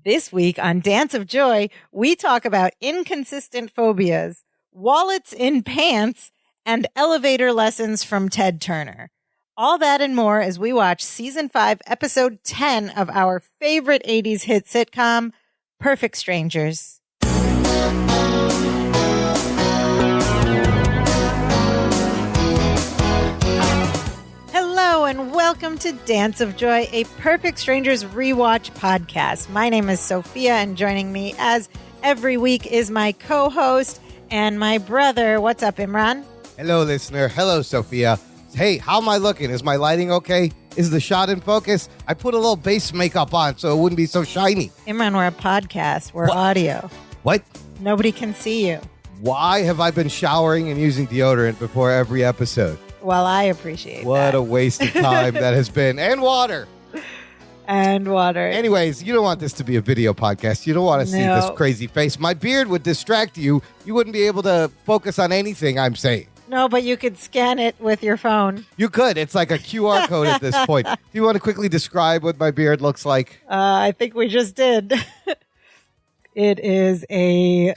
This week on Dance of Joy, we talk about inconsistent phobias, wallets in pants, and elevator lessons from Ted Turner. All that and more as we watch Season 5, Episode 10 of our favorite 80s hit sitcom, Perfect Strangers. Hello and welcome to Dance of Joy, a Perfect Strangers rewatch podcast. My name is Sophia, and joining me as every week is my co-host and my brother. What's up, Imran? Hello, listener. Hello, Sophia. Hey, how am I looking? Is my lighting okay? Is the shot in focus? I put a little base makeup on so it wouldn't be so shiny. Imran, we're a podcast. We're audio. What? Nobody can see you. Why have I been showering and using deodorant before every episode? Well, I appreciate that. What a waste of time that has been. And water. And water. Anyways, you don't want this to be a video podcast. You don't want to see this crazy face. My beard would distract you. You wouldn't be able to focus on anything I'm saying. No, but you could scan it with your phone. You could. It's like a QR code at this point. Do you want to quickly describe what my beard looks like? I think we just did. It is a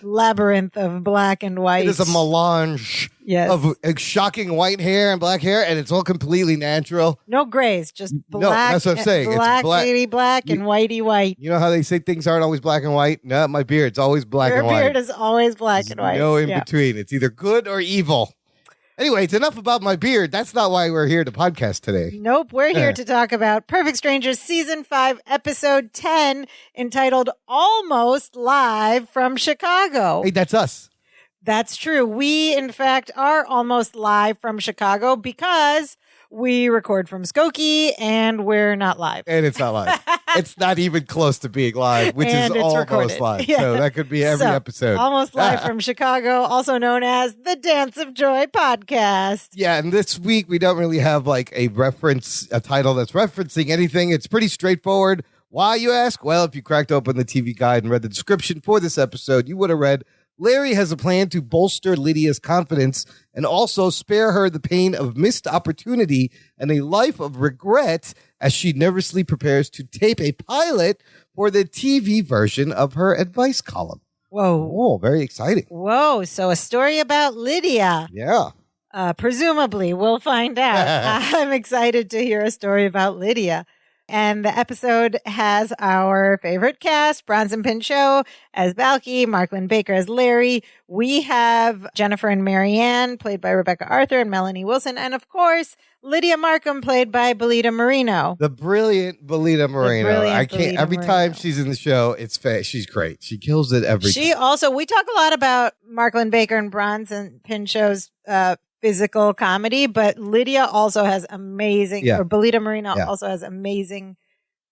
labyrinth of black and white. It is a melange of shocking white hair and black hair, and it's all completely natural. No grays, just black. No, that's what I'm saying. Black, it's black, black, and whitey white. You know how they say things aren't always black and white? No, my beard's always black and white. Your beard is always black and white. No in between. It's either good or evil. Anyway, it's enough about my beard. That's not why we're here to podcast today. Nope. We're here to talk about Perfect Strangers Season 5, Episode 10, entitled Almost Live from Chicago. Hey, that's us. That's true. We, in fact, are almost live from Chicago because we record from Skokie and we're not live. And it's not live. It's not even close to being live, which is almost recorded. Live. Yeah. So that could be every episode. Almost live from Chicago, also known as the Dance of Joy podcast. Yeah, and this week we don't really have like a title that's referencing anything. It's pretty straightforward. Why, you ask? Well, if you cracked open the TV guide and read the description for this episode, you would have read, Larry has a plan to bolster Lydia's confidence and also spare her the pain of missed opportunity and a life of regret as she nervously prepares to tape a pilot for the TV version of her advice column. Whoa. Oh, very exciting. Whoa. So a story about Lydia. Yeah. Presumably. We'll find out. I'm excited to hear a story about Lydia. And the episode has our favorite cast, Bronson Pinchot as Balky, Marklyn Baker as Larry. We have Jennifer and Marianne, played by Rebecca Arthur and Melanie Wilson. And of course, Lydia Markham, played by Belita Marino. The brilliant Belita Marino. Every time she's in the show, she's great. She kills it every time. We talk a lot about Marklyn Baker and Bronson Pinchot's physical comedy, but Lydia also has or Belita Marino also has amazing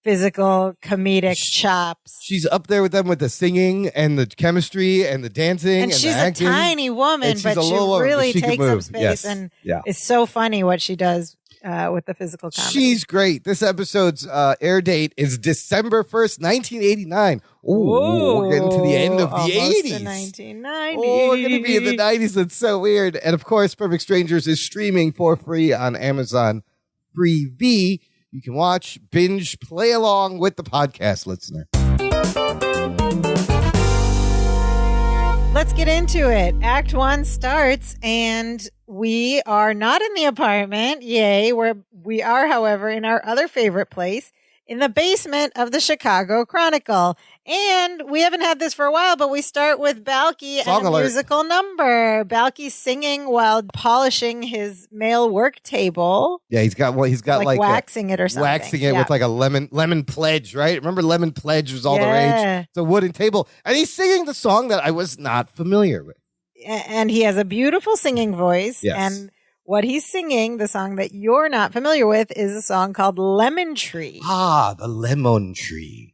physical comedic chops. She's up there with them with the singing and the chemistry and the dancing and she's the acting. A tiny woman, but she really takes up space and it's so funny what she does with the physical comedy. She's great. This episode's air date is December 1st, 1989. Ooh, we're getting to the end of the 80s. The 1990s. Oh, we're going to be in the 90s. It's so weird. And of course, Perfect Strangers is streaming for free on Amazon Freevee. You can watch, binge, play along with the podcast, listener. Let's get into it. Act 1 starts, and we are not in the apartment. Yay. We are, however, in our other favorite place, in the basement of the Chicago Chronicle. And we haven't had this for a while, but we start with Balky and a musical number. Balky's singing while polishing his mail work table. Yeah, he's got like waxing it or something. Waxing it with like a lemon pledge, right? Remember Lemon Pledge was all the rage? It's a wooden table. And he's singing the song that I was not familiar with. And he has a beautiful singing voice. Yes. And what he's singing, the song that you're not familiar with, is a song called Lemon Tree. Ah, the Lemon Tree.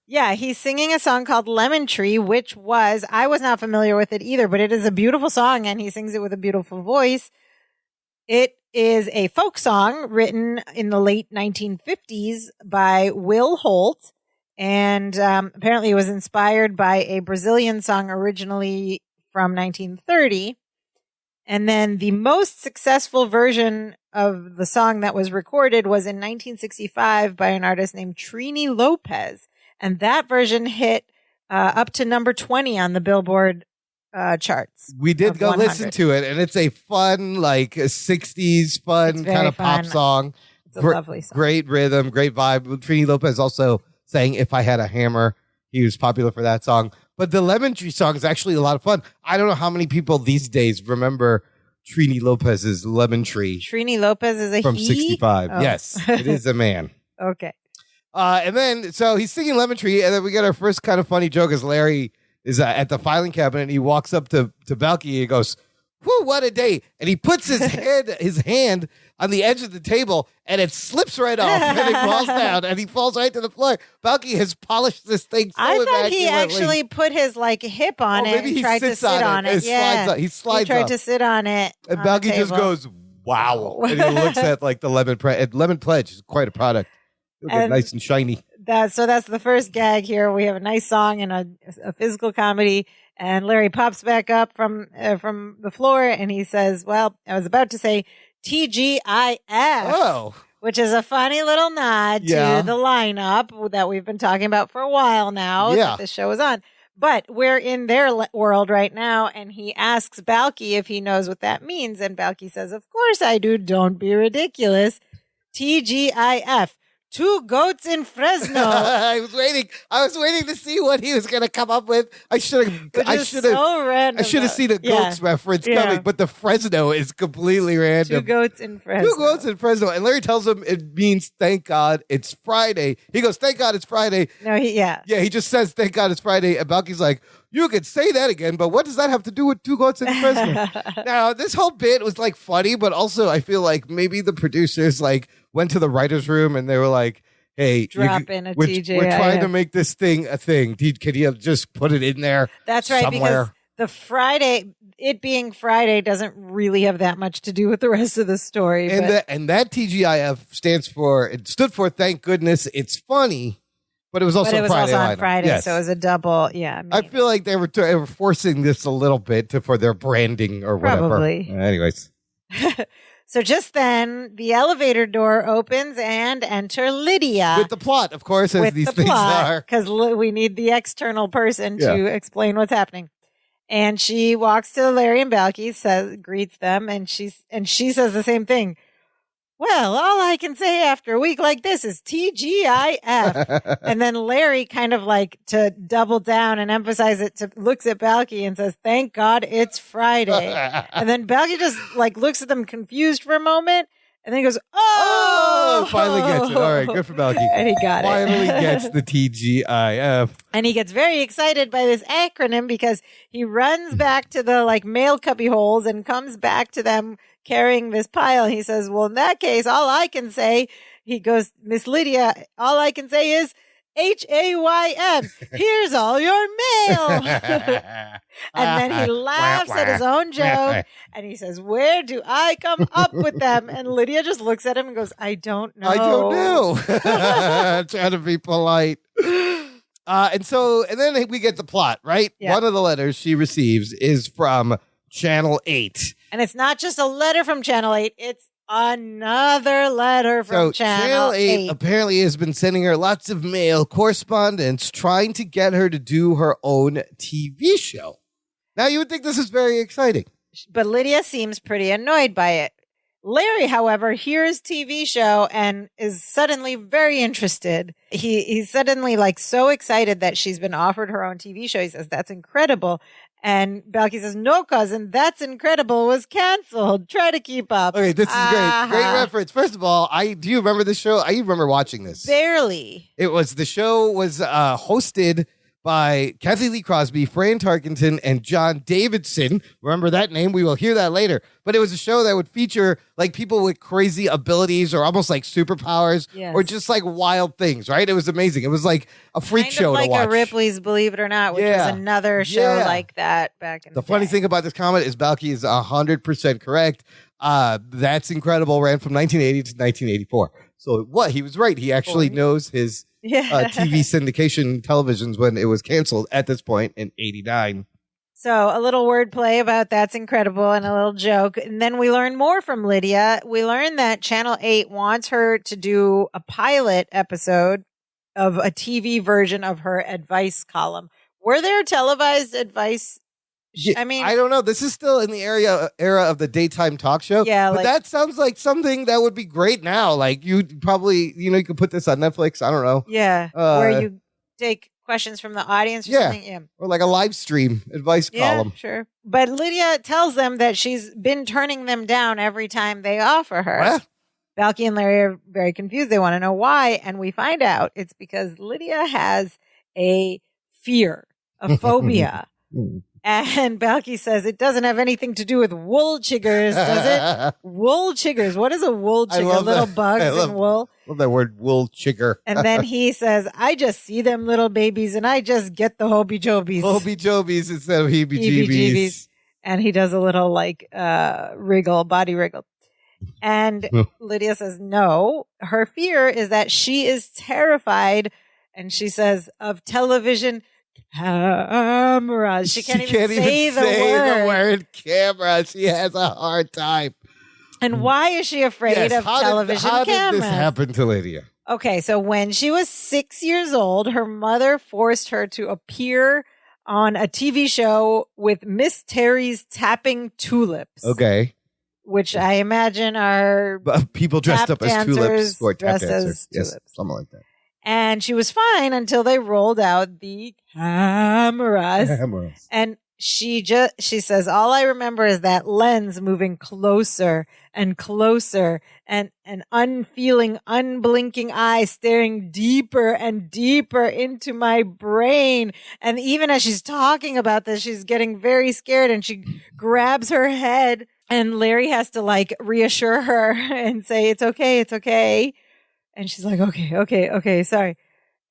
Yeah, he's singing a song called Lemon Tree, I was not familiar with it either, but it is a beautiful song, and he sings it with a beautiful voice. It is a folk song written in the late 1950s by Will Holt, and apparently it was inspired by a Brazilian song originally from 1930. And then the most successful version of the song that was recorded was in 1965 by an artist named Trini Lopez. And that version hit up to number 20 on the Billboard charts. We did go 100. listen to it, and it's a fun, like, 60s fun kind of pop song. It's a lovely song. Great rhythm, great vibe. Trini Lopez also sang If I Had a Hammer. He was popular for that song. But the Lemon Tree song is actually a lot of fun. I don't know how many people these days remember Trini Lopez's Lemon Tree. Trini Lopez is a from he? 65. Oh. Yes, it is a man. Okay. And then, so he's singing Lemon Tree, and then we get our first kind of funny joke as Larry is at the filing cabinet, and he walks up to Balky, and he goes, "Whew, what a day." And he puts his hand on the edge of the table, and it slips right off, and it falls down, and he falls right to the floor. Balky has polished this thing so I thought immaculately. he actually put his hip on it and tried to sit on it. Yeah. He slides He tried up. to sit on it. And on Balky the just table. goes, "Wow." And he looks at like the Lemon Pledge is quite a product. It'll get nice and shiny. That's the first gag here. We have a nice song and a physical comedy. And Larry pops back up from the floor and he says, "Well, I was about to say TGIF." Oh. Which is a funny little nod to the lineup that we've been talking about for a while now that the show is on. But we're in their world right now, and he asks Balky if he knows what that means. And Balky says, "Of course I do. Don't be ridiculous. TGIF. Two goats in Fresno." I was waiting to see what he was going to come up with. I should have seen a goats reference coming, but the Fresno is completely random. Two goats in Fresno. Two goats in Fresno. And Larry tells him it means thank God it's Friday. He goes, "Thank God it's Friday." No, he just says thank God it's Friday. And Balky's like, "You could say that again, but what does that have to do with two goats in Fresno?" Now, this whole bit was like funny, but also I feel like maybe the producers like went to the writer's room and they were like, "Hey, drop in a we're TJ. We're trying to make this thing a thing. Can you just put it in there?" That's right, somewhere? Because the Friday, it being Friday, doesn't really have that much to do with the rest of the story. And that TGIF stood for thank goodness it's funny, but it was also on Friday, yes. so it was a double. Yeah, I feel like they were forcing this a little bit for their branding or whatever. Probably. Anyways. So just then, the elevator door opens and enter Lydia. With the plot, of course, as these things are. Because we need the external person to explain what's happening. And she walks to Larry and Balky, greets them, and she says the same thing. "Well, all I can say after a week like this is TGIF." And then Larry kind of like to double down and emphasize it, looks at Balky and says, "Thank God it's Friday." And then Balky just like looks at them confused for a moment. And then he goes, "Oh!" Finally gets it. All right, good for Balky. And he got Finally gets the TGIF. And he gets very excited by this acronym because he runs back to the like mail cubby holes and comes back to them carrying this pile. He says, "Well, in that case, all I can say," he goes, "Miss Lydia, all I can say is HAYM. Here's all your mail." And then he laughs at his own joke and he says, "Where do I come up with them?" And Lydia just looks at him and goes, "I don't know." I don't know. Trying to be polite. And then we get the plot, right? Yeah. One of the letters she receives is from Channel 8. And it's not just a letter from Channel 8, it's another letter from Channel 8 apparently has been sending her lots of mail correspondence trying to get her to do her own TV show. Now, you would think this is very exciting. But Lydia seems pretty annoyed by it. Larry, however, hears TV show and is suddenly very interested. He's suddenly like so excited that she's been offered her own TV show. He says, "That's incredible." And Balky says, "No, cousin, That's Incredible was canceled. Try to keep up." Okay, this is great. Great reference. First of all, do you remember this show? I remember watching this. Barely. The show was hosted by Kathy Lee Crosby, Fran Tarkenton, and John Davidson. Remember that name? We will hear that later. But it was a show that would feature like people with crazy abilities or almost like superpowers or just like wild things, right? It was amazing. It was like a freak show like to watch. a Ripley's Believe It or Not, which was another show like that back in the day. The funny thing about this comment is Balky is 100% correct. That's Incredible ran from 1980 to 1984. So he was right. He actually knows his TV syndication televisions when it was canceled at this point in 89. So a little wordplay about that's incredible and a little joke. And then we learn more from Lydia. We learn that Channel 8 wants her to do a pilot episode of a TV version of her advice column. Were there televised advice? I mean, I don't know. This is still in the era of the daytime talk show. Yeah, but like, that sounds like something that would be great now. Like you probably, you could put this on Netflix. I don't know. Yeah, where you take questions from the audience or something. Yeah. Or like a live stream advice column. Sure. But Lydia tells them that she's been turning them down every time they offer her. What? Balky and Larry are very confused. They want to know why. And we find out it's because Lydia has a fear, a phobia. And Balky says it doesn't have anything to do with wool chiggers, does it? Wool chiggers. What is a wool chigger? Little bugs in wool. I love that word, wool chigger. And then he says, I just see them little babies and I just get the hobie-jobies. Hobie-jobies instead of heebie-jeebies. And he does a little wriggle, body wriggle. And Lydia says, no, her fear is that she is terrified. And she says, of television cameras. She can't even say the word camera. She has a hard time. And why is she afraid of television cameras? How did this happen to Lydia? Okay, so when she was 6 years old, her mother forced her to appear on a TV show with Miss Terry's Tapping Tulips. Okay. Which I imagine are people dressed up as tulips or tap dancers. Yes, tulips. Something like that. And she was fine until they rolled out the cameras. And she says, all I remember is that lens moving closer and closer and an unfeeling, unblinking eye staring deeper and deeper into my brain. And even as she's talking about this, she's getting very scared and she grabs her head and Larry has to reassure her and say, it's okay, it's okay. And she's like, okay, sorry.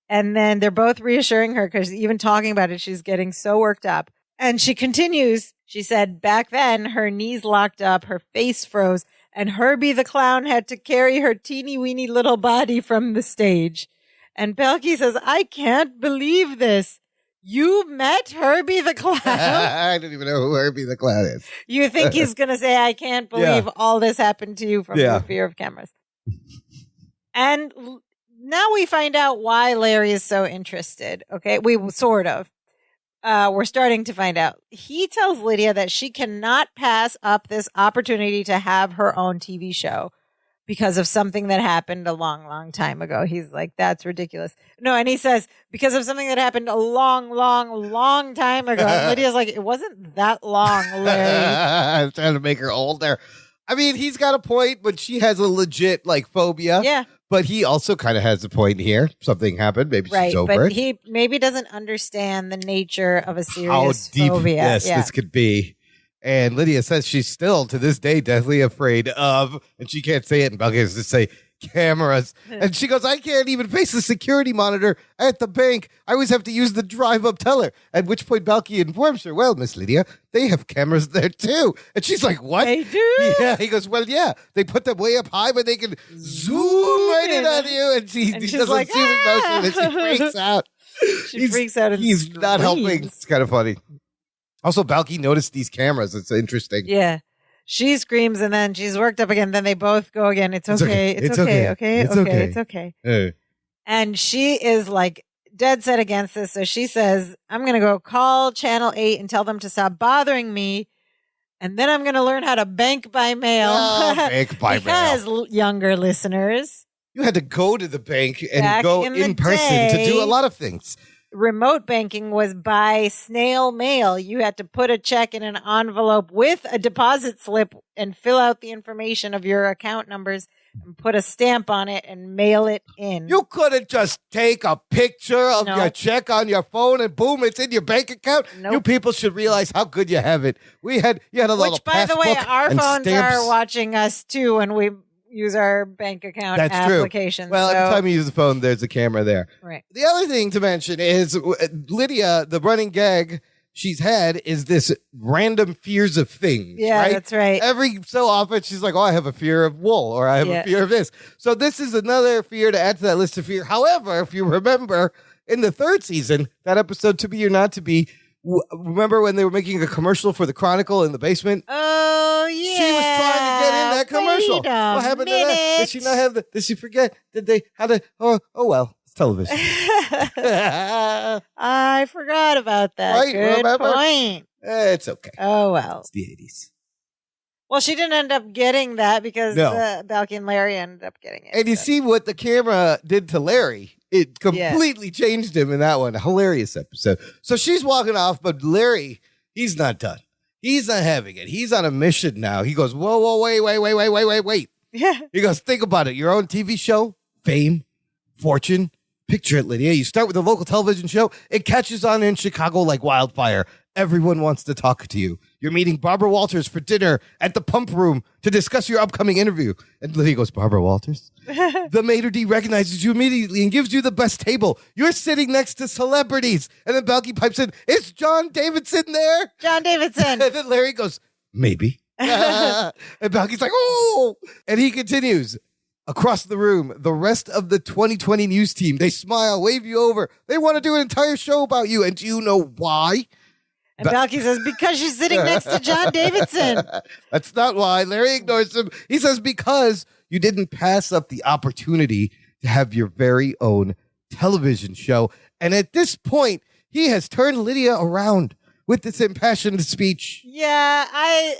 And then they're both reassuring her because even talking about it, she's getting so worked up. And she continues. She said back then her knees locked up, her face froze, and Herbie the clown had to carry her teeny weeny little body from the stage. And Belky says, I can't believe this. You met Herbie the clown? I don't even know who Herbie the clown is. You think he's going to say, I can't believe all this happened to you from your fear of cameras. And now we find out why Larry is so interested. Okay, we sort of. We're starting to find out. He tells Lydia that she cannot pass up this opportunity to have her own TV show because of something that happened a long, long time ago. He's like, that's ridiculous. No, and he says, because of something that happened a long, long, long time ago. And Lydia's like, it wasn't that long, Larry. I'm trying to make her older. I mean, he's got a point, but she has a legit phobia. Yeah. But he also kind of has a point here. Something happened. Maybe she's over but it. He maybe doesn't understand the nature of a serious How deep phobia. this could be. And Lydia says she's still, to this day, deathly afraid of, and she can't say it, and Belky has to say, cameras. And she goes, I can't even face the security monitor at the bank. I always have to use the drive-up teller. At which point Balky informs her, well, Miss Lydia, they have cameras there too. And she's like, what? They do? Yeah. He goes, well, yeah. They put them way up high, but they can zoom right in on you. And he does a zooming motion and she freaks out. She freaks out and he's screams. not helping. It's kind of funny. Also, Balky noticed these cameras. It's interesting. Yeah. She screams and then she's worked up again. Then they both go again. It's okay. It's okay. Hey. And she is dead set against this. So she says, I'm going to go call Channel 8 and tell them to stop bothering me. And then I'm going to learn how to bank by mail. Bank by mail. Because younger listeners. You had to go to the bank and Back go in in the person day, to do a lot of things. Remote banking was by snail mail. You had to put a check in an envelope with a deposit slip and fill out the information of your account numbers and put a stamp on it and mail it in. You couldn't just take a picture of your check on your phone and boom, it's in your bank account. You people should realize how good you have it. You had a little Which, by the way, our phones stamps. are watching us too when we use our bank account applications. Well, every time you use the phone, there's a camera there. Right. The other thing to mention is Lydia, the running gag she's had is this random fears of things. Yeah, right? that's right. Every so often, she's like, oh, I have a fear of wool, or I have a fear of this. So this is another fear to add to that list of fear. However, if you remember, in the third season, that episode, To Be or Not to Be, Remember when they were making a commercial for the Chronicle in the basement? Oh, yeah. She was trying to get in that commercial. Wait a What happened to that? Did she not have the? Did she forget? Did they? How to? Oh well, it's television. I forgot about that. Right, Good remember? point. It's okay. Oh, well. It's the 80s. Well, she didn't end up getting that because No. Balky and Larry ended up getting it. And you see what the camera did to Larry. It completely changed him in that one. A hilarious episode. So she's walking off, but Larry, he's not done. He's not having it. He's on a mission now. He goes, whoa, wait. Yeah. He goes, think about it. Your own TV show, fame, fortune. Picture it, Lydia. You start with a local television show. It catches on in Chicago like wildfire. Everyone wants to talk to you. You're meeting Barbara Walters for dinner at the Pump Room to discuss your upcoming interview. And Lydia goes, Barbara Walters? The maitre d' recognizes you immediately and gives you the best table. You're sitting next to celebrities. And then Balky pipes in, is John Davidson there? John Davidson. And then Larry goes, maybe. And Balky's like, oh. And he continues. Across the room, the rest of the 2020 news team, they smile, wave you over. They want to do an entire show about you. And do you know why? And Balky says, because she's sitting next to John Davidson. That's not why. Larry ignores him. He says, because you didn't pass up the opportunity to have your very own television show. And at this point, he has turned Lydia around with this impassioned speech. Yeah, I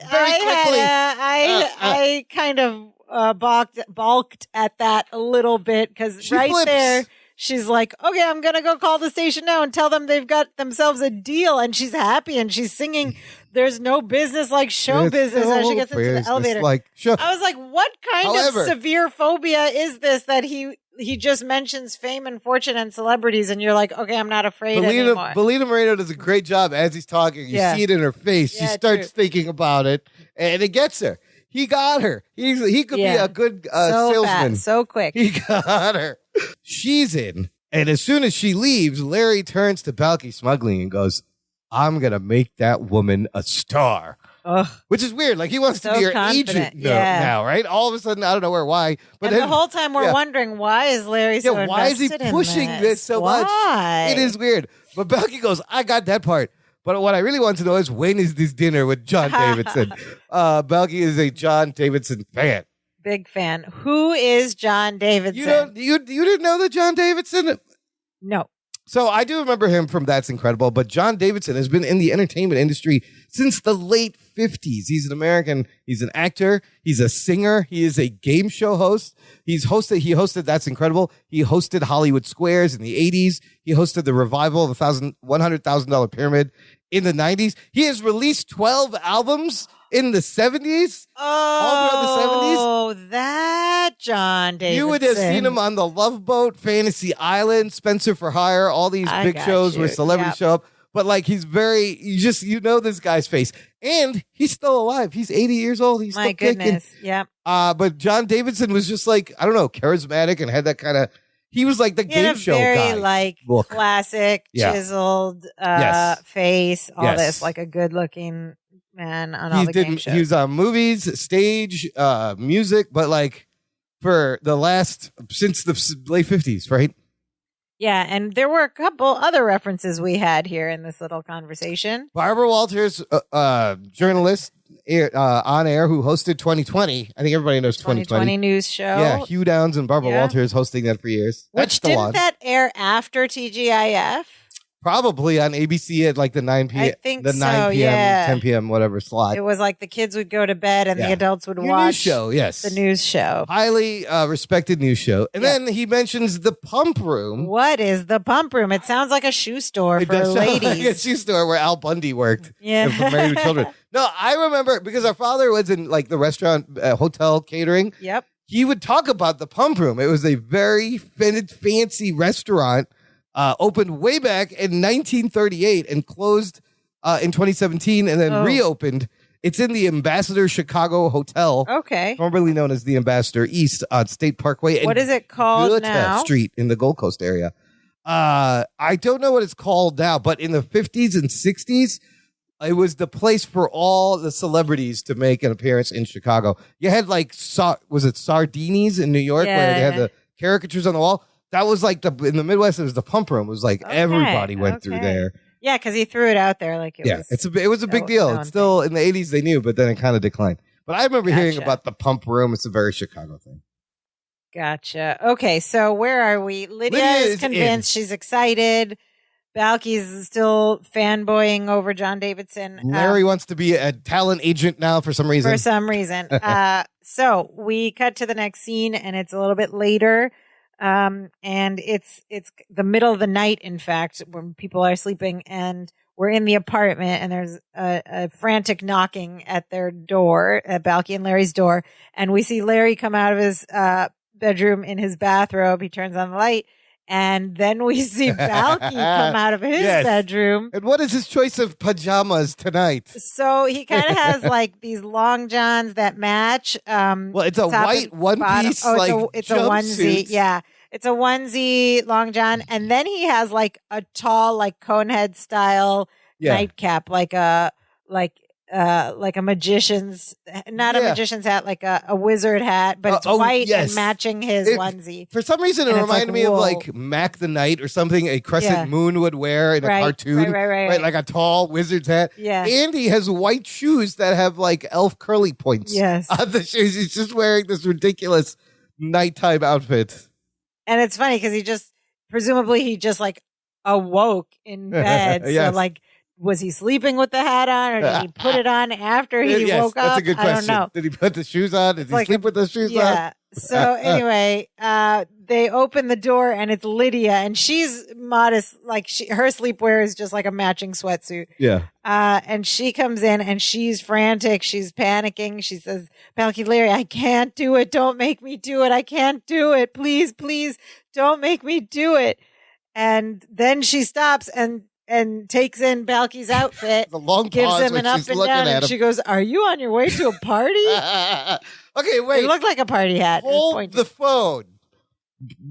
kind of balked at that a little bit because flips. there she's like, okay, I'm going to go call the station now and tell them they've got themselves a deal. And she's happy and she's singing, there's no business like show business as she gets into the elevator. Like show. I was like, what kind of severe phobia is this that he just mentions fame and fortune and celebrities and you're like, okay, I'm not afraid anymore. Belina Moreno does a great job as he's talking. You see it in her face. She starts thinking about it and it gets her. He got her. He could be a good salesman. Fast, so quick. He got her. She's in. And as soon as she leaves, Larry turns to Balky Smuggling and goes, I'm going to make that woman a star. Ugh. Which is weird. Like he wants to be her agent now, right? All of a sudden, I don't know why. But and the whole time we're wondering, why is Larry so invested why is he pushing this so much? It is weird. But Balky goes, I got that part. But what I really want to know is when is this dinner with John Davidson? Balky is a John Davidson fan. Big fan. Who is John Davidson? You didn't know that John Davidson? No. So I do remember him from That's Incredible, but John Davidson has been in the entertainment industry since the late 50s. He's an American. He's an actor. He's a singer. He is a game show host. He hosted That's Incredible. He hosted Hollywood Squares in the 80s. He hosted the revival of the $100,000 Pyramid in the 90s. He has released 12 albums in the 70s. All throughout the 70s. Oh, that John Davidson. You would have seen him on The Love Boat, Fantasy Island, Spencer for Hire, all these big shows where celebrities show up. But like he's you know this guy's face. And he's still alive. He's 80 years old. He's still kicking. Yep. But John Davidson was just like, I don't know, charismatic and had that kind of, he was like the game show guy. Like classic, chiseled face, all this, like a good looking man on all the game shows. He was on movies, stage, music, but like for since the late 50s, right? Yeah, and there were a couple other references we had here in this little conversation. Barbara Walters, journalist on air who hosted 2020. I think everybody knows 2020 news show. Yeah, Hugh Downs and Barbara Walters hosting that for years. Which didn't that air after TGIF? Probably on ABC at like the 9 p.m. I think the 9 p.m., 10 p.m., whatever slot. It was like the kids would go to bed and the adults would watch news show, the news show. Highly respected news show. And then he mentions the Pump Room. What is the Pump Room? It sounds like a shoe store for ladies. Like a shoe store where Al Bundy worked. Yeah. For Married with Children. No, I remember because our father was in like the restaurant, hotel catering. Yep. He would talk about the Pump Room. It was a very fancy restaurant. Opened way back in 1938 and closed in 2017 and then reopened. It's in the Ambassador Chicago Hotel. Okay. Formerly known as the Ambassador East on State Parkway. And what is it called Goethe now? Street in the Gold Coast area. I don't know what it's called now, but in the 50s and 60s, it was the place for all the celebrities to make an appearance in Chicago. You had like, was it Sardini's in New York where they had the caricatures on the wall? That was like in the Midwest, it was the Pump Room. It was like everybody went through there. Yeah, because he threw it out there like it was. It was a big deal. It's still in the 80s they knew, but then it kind of declined. But I remember hearing about the pump room. It's a very Chicago thing. Gotcha. Okay, so where are we? Lydia is convinced. She's excited. Balky's still fanboying over John Davidson. Larry wants to be a talent agent now for some reason. So we cut to the next scene, and it's a little bit later. And it's the middle of the night, in fact, when people are sleeping, and we're in the apartment, and there's a frantic knocking at their door, at Balky and Larry's door. And we see Larry come out of his bedroom in his bathrobe. He turns on the light. And then we see Balky come out of his bedroom. And what is his choice of pajamas tonight? So he kind of has like these long johns that match. Well, it's a white one piece. It's a onesie. Yeah. It's a onesie, long john. And then he has like a tall, like Conehead style nightcap, like a magician's, not a magician's hat, like a wizard hat, but it's white and matching his onesie. For some reason, it reminded me of like Mac the Knight or something a Crescent Moon would wear in a cartoon. Right, like a tall wizard's hat. Yeah. And he has white shoes that have like elf curly points on the shoes. He's just wearing this ridiculous nighttime outfit. And it's funny because he just like awoke in bed. So like, was he sleeping with the hat on, or did he put it on after he woke up? That's a good question. I don't know. Did he put the shoes on? Did he sleep with the shoes on? Yeah. So anyway, they open the door, and it's Lydia, and she's modest. Like her sleepwear is just like a matching sweatsuit. Yeah. And she comes in, and she's frantic. She's panicking. She says, "Balky, Larry, I can't do it. Don't make me do it. I can't do it. Please, please, don't make me do it." And then she stops and takes in Balky's outfit, the long gives pause him an up and down, and she goes, "Are you on your way to a party?" Okay, wait. It looked like a party hat. Hold the phone.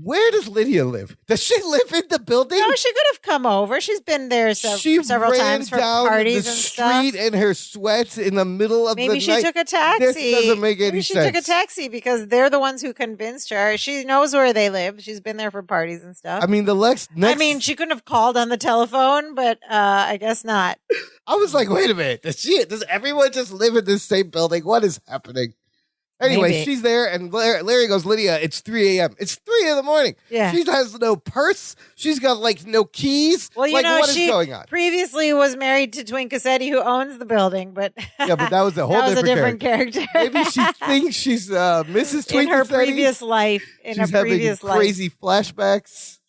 Where does Lydia live? Does she live in the building? No, she could have come over. She's been there several times for parties and stuff. She ran down the street in her sweats in the middle of the night. Maybe she took a taxi. This doesn't make any sense. Maybe she took a taxi because they're the ones who convinced her. She knows where they live. She's been there for parties and stuff. I mean, she couldn't have called on the telephone, but I guess not. I was like, wait a minute. Does everyone just live in this same building? What is happening? Anyway, she's there, and Larry goes, "Lydia, it's 3 a.m. It's 3 in the morning. Yeah. She has no purse. She's got, like, no keys. Well, what is going on? Previously was married to Twin Cassetti, who owns the building, but... Yeah, but that was a whole different character. Maybe she thinks she's Mrs. Twin Cassetti. In her previous life. She's having crazy flashbacks.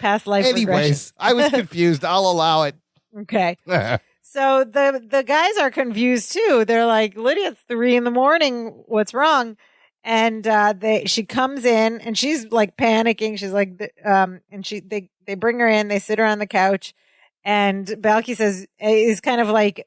Past life Anyways, I was confused. I'll allow it. Okay. So the guys are confused too. They're like, "Lydia, it's 3 in the morning. What's wrong?" And she comes in and she's like panicking. She's like, and they bring her in. They sit her on the couch, and Balky is kind of like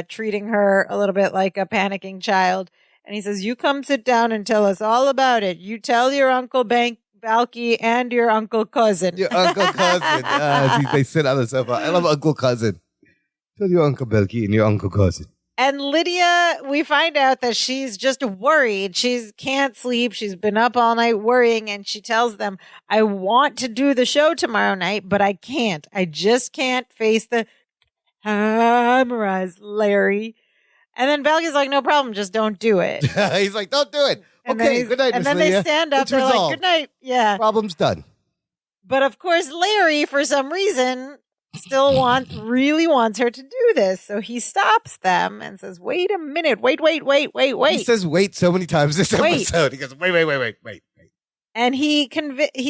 treating her a little bit like a panicking child. And he says, "You come sit down and tell us all about it. You tell your Uncle Balky and your Uncle Cousin." Your Uncle Cousin. They sit on the sofa. I love Uncle Cousin. Tell your Uncle Balky and your Uncle Cousin. And Lydia, we find out that she's just worried. She can't sleep. She's been up all night worrying. And she tells them, "I want to do the show tomorrow night, but I can't. I just can't face the cameras, Larry." And then Balky's like, "No problem. Just don't do it." He's like, "Don't do it." Okay, good night, And Miss then Lydia. they stand up. It's They're resolved. like, "Good night." Yeah. Problem's done. But of course, Larry, for some reason, still really wants her to do this. So he stops them and says, "Wait a minute. Wait. He says wait so many times this episode. He goes, wait. And he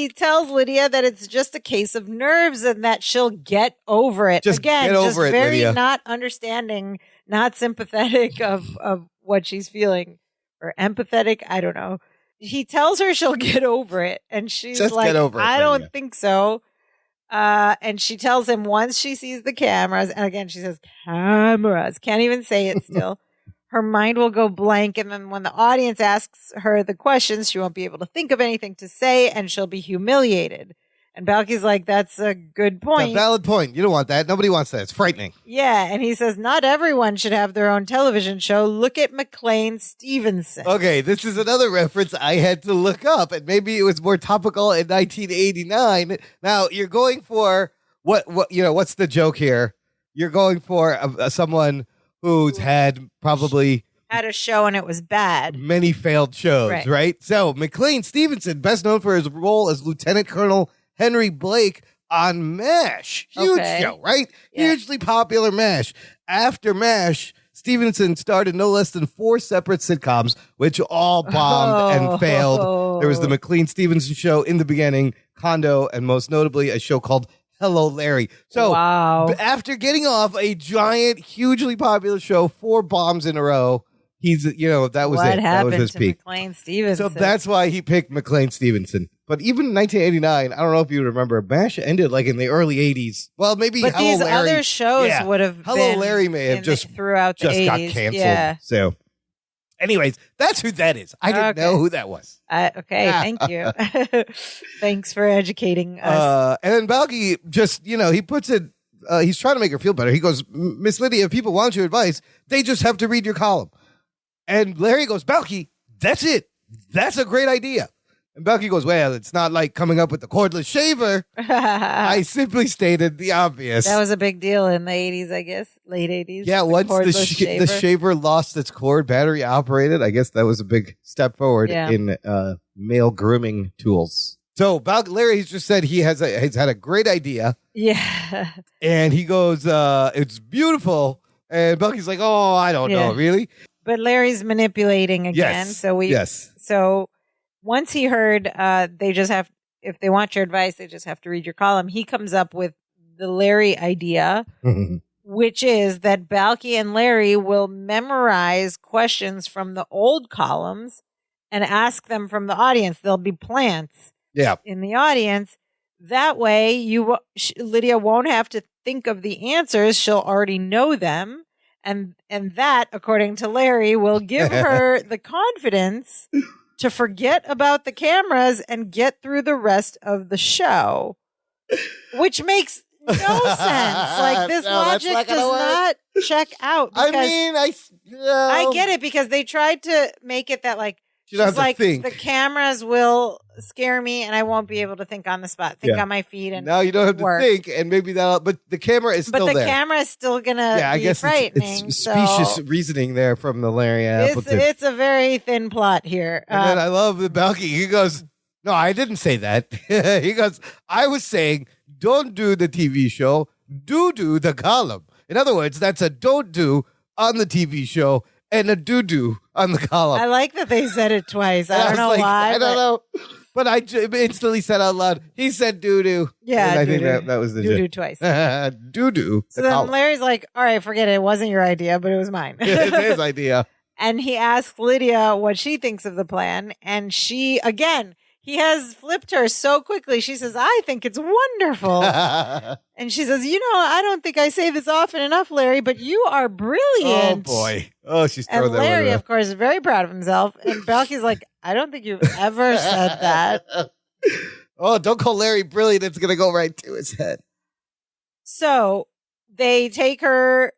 tells Lydia that it's just a case of nerves and that she'll get over it. Just Again, get over it, very Lydia. not understanding, not sympathetic of what she's feeling, or empathetic. I don't know. He tells her she'll get over it. And she's Just like, get over it, "I Lydia." don't think so." And she tells him once she sees the cameras, and again, she says, "cameras," can't even say it still. Her mind will go blank. And then when the audience asks her the questions, she won't be able to think of anything to say, and she'll be humiliated. And Balky's like, "That's a good point." It's a valid point. You don't want that. Nobody wants that. It's frightening. Yeah. And he says, "Not everyone should have their own television show. Look at McLean Stevenson." Okay, this is another reference I had to look up, and maybe it was more topical in 1989. Now, you're going for what's the joke here? You're going for someone who's had probably had a show and it was bad. Many failed shows, Right. right? So McLean Stevenson, best known for his role as Lieutenant Colonel Henry Blake on MASH. Huge show, right? Yeah. Hugely popular MASH. After MASH, Stevenson starred in no less than 4 separate sitcoms, which all bombed and failed. There was the McLean Stevenson Show in the beginning, Condo, and most notably a show called Hello, Larry. So after getting off a giant, hugely popular show, 4 bombs in a row, he's, that was what it. That was his to peak. McLean Stevenson? So that's why he picked McLean Stevenson. But even in 1989, I don't know if you remember, MASH ended like in the early 80s. Well, maybe but Hello, these Larry. other shows would have Hello, Larry may have just throughout the 80s. got canceled. Yeah. So, anyways, that's who that is. I didn't know who that was. Okay, thank you. Thanks for educating us. And then Balky just, he puts it, he's trying to make her feel better. He goes, Miss Lydia, if people want your advice, they just have to read your column. And Larry goes, Balky, that's it. That's a great idea. And Balky goes, well, it's not like coming up with the cordless shaver. I simply stated the obvious. That was a big deal in the 80s, I guess. Late 80s. Yeah, once the shaver lost its cord, battery operated, I guess that was a big step forward in male grooming tools. So Larry just said he's had a great idea. Yeah. And he goes, it's beautiful. And Balky's like, oh, I don't know, really? But Larry's manipulating again. So once he heard if they want your advice, they just have to read your column. He comes up with the Larry idea, which is that Balky and Larry will memorize questions from the old columns and ask them from the audience. There'll be plants in the audience. That way, Lydia won't have to think of the answers. She'll already know them. And that, according to Larry, will give her the confidence to forget about the cameras and get through the rest of the show, which makes no sense. Like, this logic does not check out. I get it, because they tried to make it that, like, she's like, the cameras will scare me and I won't be able to think on the spot, on my feet. And now you don't have to think, and maybe but the camera is still there. But the camera is still going to be frightening. It's specious reasoning there from the Larry Appleton. It's a very thin plot here. And then I love the Balky. He goes, no, I didn't say that. He goes, I was saying, don't do the TV show, do the column. In other words, that's a don't do on the TV show and a do on the column. I like that they said it twice. I don't know why. I don't know. But I instantly said out loud, he said doo-doo. Yeah, and I think that was the doo-doo twice. Doo-doo. So then Larry's like, all right, forget it. It wasn't your idea, but it was mine. It's his idea. And he asks Lydia what she thinks of the plan. And she, again, he has flipped her so quickly. She says, I think it's wonderful. And she says, I don't think I say this often enough, Larry, but you are brilliant. Oh, boy. Oh, she's throwing that. And Larry, of course, is very proud of himself. And Balky's like, I don't think you've ever said that. Oh, don't call Larry brilliant. It's going to go right to his head. So they take her.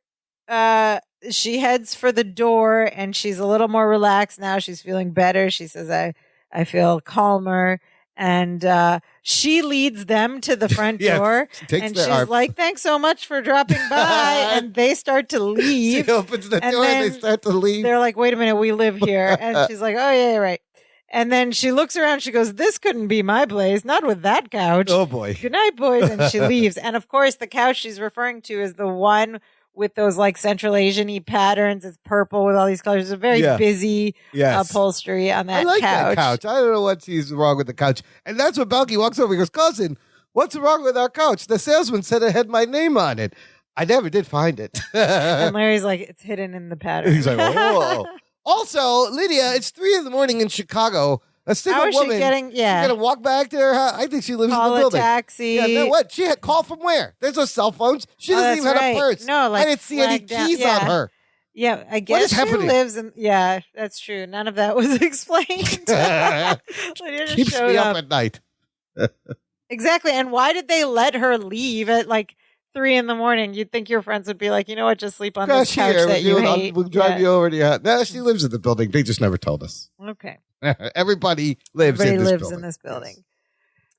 She heads for the door, and she's a little more relaxed now. She's feeling better. She says, I feel calmer. And she leads them to the front door. And she's like, thanks so much for dropping by. And they start to leave. She opens the door and they start to leave. They're like, wait a minute, we live here. And she's like, oh, yeah, right. And then she looks around. She goes, this couldn't be my place. Not with that couch. Oh, boy. Good night, boys. And she leaves. And, of course, the couch she's referring to is the one with those like Central Asian-y patterns. It's purple with all these colors. It's a very busy upholstery on that couch. I like that couch. I don't know what's wrong with the couch. And that's when Balky walks over. He goes, cousin, what's wrong with our couch? The salesman said it had my name on it. I never did find it. And Larry's like, it's hidden in the pattern. He's like, whoa. Also, Lydia, it's 3 a.m. in Chicago. A single woman. She's going to walk back to her house. I think she lives in the building. Call a taxi. Yeah, then what? She had call from where? There's no cell phones. She doesn't even have a purse. No, like I didn't see any keys on her. Yeah, I guess she lives in. Yeah, that's true. None of that was explained. Keeps me up at night. Exactly. And why did they let her leave at like 3 a.m? You'd think your friends would be like, you know what, just sleep on this couch that you hate. We'll drive you over to your house. No, she lives in the building. They just never told us. Okay. Everybody lives in this building. Yes.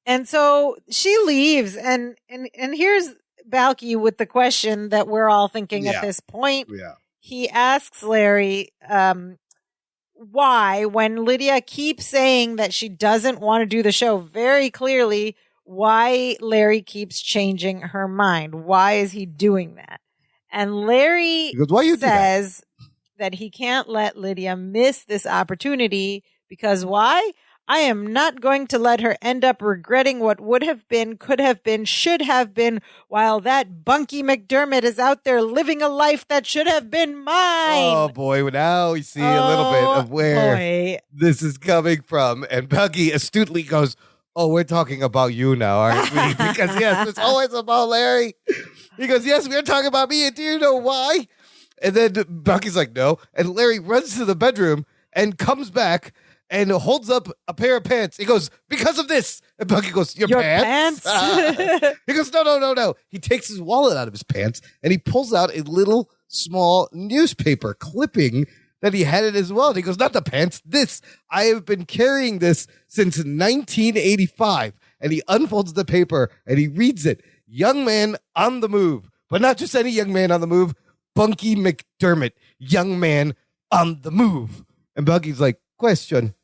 And so she leaves, and here's Balky with the question that we're all thinking at this point. Yeah. He asks Larry why, when Lydia keeps saying that she doesn't want to do the show very clearly, why Larry keeps changing her mind. Why is he doing that? And Larry He goes, "Why you do that?" says that he can't let Lydia miss this opportunity because why? I am not going to let her end up regretting what would have been, could have been, should have been, while that Bunky McDermott is out there living a life that should have been mine. Oh boy, well, now we see a little bit of where this is coming from. And Bunky astutely goes, "Oh, we're talking about you now, aren't we?" Because yes, it's always about Larry. He goes, "Yes, we're talking about me, and do you know why?" And then Bunky's like, "No." And Larry runs to the bedroom and comes back and holds up a pair of pants. He goes, "Because of this." And Bunky goes, Your pants? He goes, No. He takes his wallet out of his pants and he pulls out a little small newspaper clipping that he had it as well. And he goes, "Not the pants, this. I have been carrying this since 1985. And he unfolds the paper and he reads it. "Young man on the move." But not just any young man on the move. Bunky McDermott, young man on the move. And Bunky's like, "Question.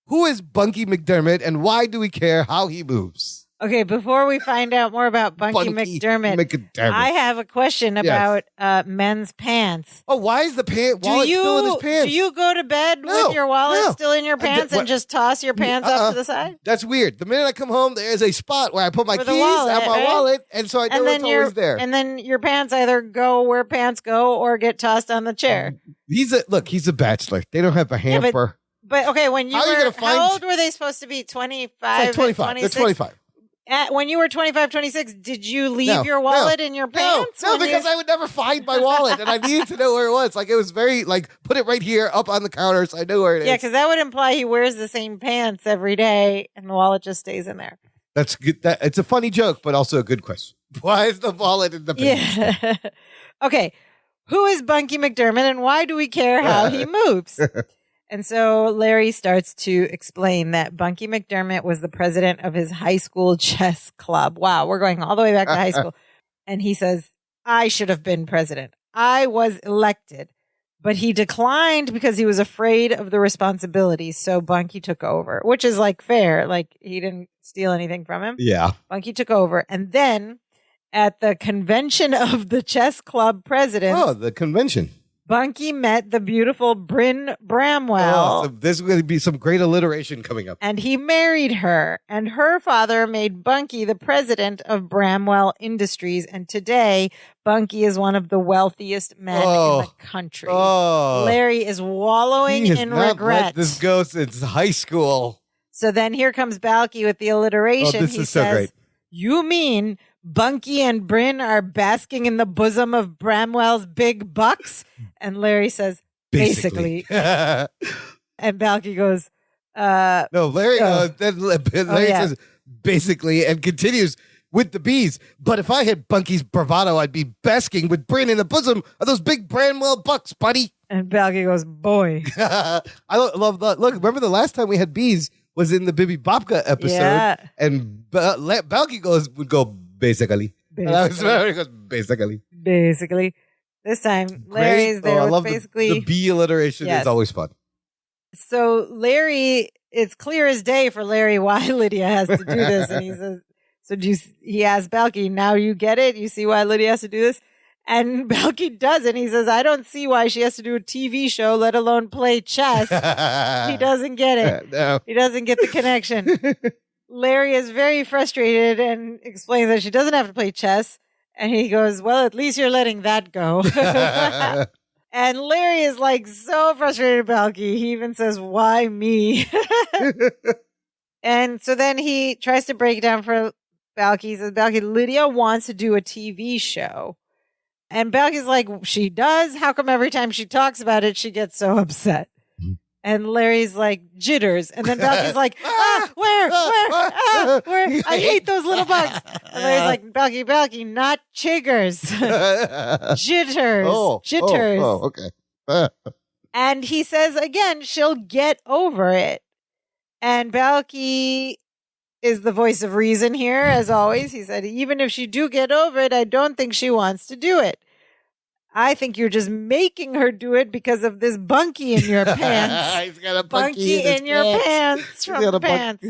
Who is Bunky McDermott and why do we care how he moves?" Okay, before we find out more about Bunky McDermott, I have a question about men's pants. Oh, why is the wallet still in his pants? Do you go to bed with your wallet still in your pants and just toss your pants off to the side? That's weird. The minute I come home, there's a spot where I put my keys at my wallet, and so I know it's always there. And then your pants either go where pants go or get tossed on the chair. He's a bachelor. They don't have a hamper. But okay, when how old were they supposed to be? 25? Like 25. They're 25. When you were 25, 26, did you leave your wallet in your pants? No, because I would never find my wallet, and I needed to know where it was. Like, it was very, put it right here up on the counter so I knew where it is. Yeah, because that would imply he wears the same pants every day, and the wallet just stays in there. That's good. It's a funny joke, but also a good question. Why is the wallet in the pants? Yeah. Okay, who is Bunky McDermott, and why do we care how he moves? And so Larry starts to explain that Bunky McDermott was the president of his high school chess club. Wow, we're going all the way back to high school. And he says, "I should have been president. I was elected." But he declined because he was afraid of the responsibility. So Bunky took over, which is fair. He didn't steal anything from him. Yeah. Bunky took over. And then at the convention of the chess club presidents. Oh, the convention. Bunky met the beautiful Bryn Bramwell. Oh, so there's going to be some great alliteration coming up. And he married her. And her father made Bunky the president of Bramwell Industries. And today, Bunky is one of the wealthiest men in the country. Oh. Larry is wallowing in regret. Let this go since high school. So then here comes Balky with the alliteration. Oh, this is so great. "You mean Bunky and Bryn are basking in the bosom of Bramwell's big bucks?" And Larry says, basically. And Balky goes, No, Larry, then Larry says, basically, and continues with the bees. "But if I had Bunky's bravado, I'd be basking with Bryn in the bosom of those big Bramwell bucks, buddy." And Balky goes, "Boy." I love that. Look, remember the last time we had bees was in the Bibi Bobka episode. Yeah. And Balky would go, basically. Basically. He goes, basically. Basically. This time, Larry's there with basically. The bee alliteration is always fun. So Larry, it's clear as day for Larry why Lydia has to do this. And he says, he asks Balky, "Now you get it? You see why Lydia has to do this?" And Balky doesn't. He says, "I don't see why she has to do a TV show, let alone play chess." He doesn't get it. No. He doesn't get the connection. Larry is very frustrated and explains that she doesn't have to play chess. And he goes, "Well, at least you're letting that go." And Larry is so frustrated with Balky. He even says, "Why me?" And so then he tries to break it down for Balky. He says, "Balky, Lydia wants to do a TV show." And Balky's like, "She does? How come every time she talks about it, she gets so upset?" And Larry's like, "Jitters." And then Balky's like, where? I hate those little bugs. And Larry's like, Balky, not chiggers. Jitters. Jitters. Okay. And he says again, she'll get over it. And Balky is the voice of reason here, as always. He said, even if she do get over it, I don't think she wants to do it. I think you're just making her do it because of this bunkie in your pants. He's got a bunkie in your pants from the pants.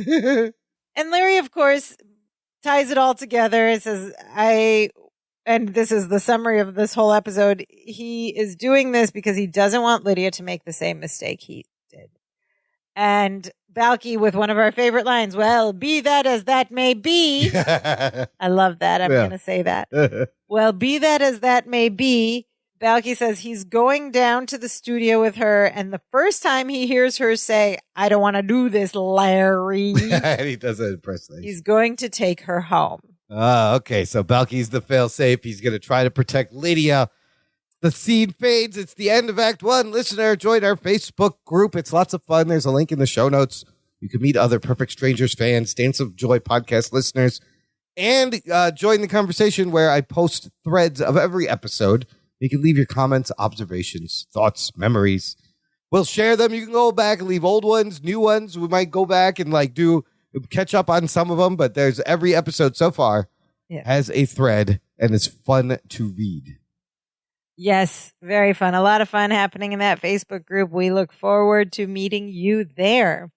And Larry, of course, ties it all together. It says, and this is the summary of this whole episode. He is doing this because he doesn't want Lydia to make the same mistake he did. And Balky with one of our favorite lines, well, be that as that may be. I love that. I'm going to say that. Well, be that as that may be. Balky says he's going down to the studio with her, and the first time he hears her say, I don't want to do this, Larry. And he does it impressively. He's going to take her home. Okay, so Balky's the fail-safe. He's going to try to protect Lydia. The scene fades. It's the end of Act 1. Listener, join our Facebook group. It's lots of fun. There's a link in the show notes. You can meet other Perfect Strangers fans, Dance of Joy podcast listeners, and join the conversation where I post threads of every episode. You can leave your comments, observations, thoughts, memories. We'll share them. You can go back and leave old ones, new ones. We might go back and catch up on some of them, but there's every episode so far has a thread, and it's fun to read. Yes, very fun. A lot of fun happening in that Facebook group. We look forward to meeting you there.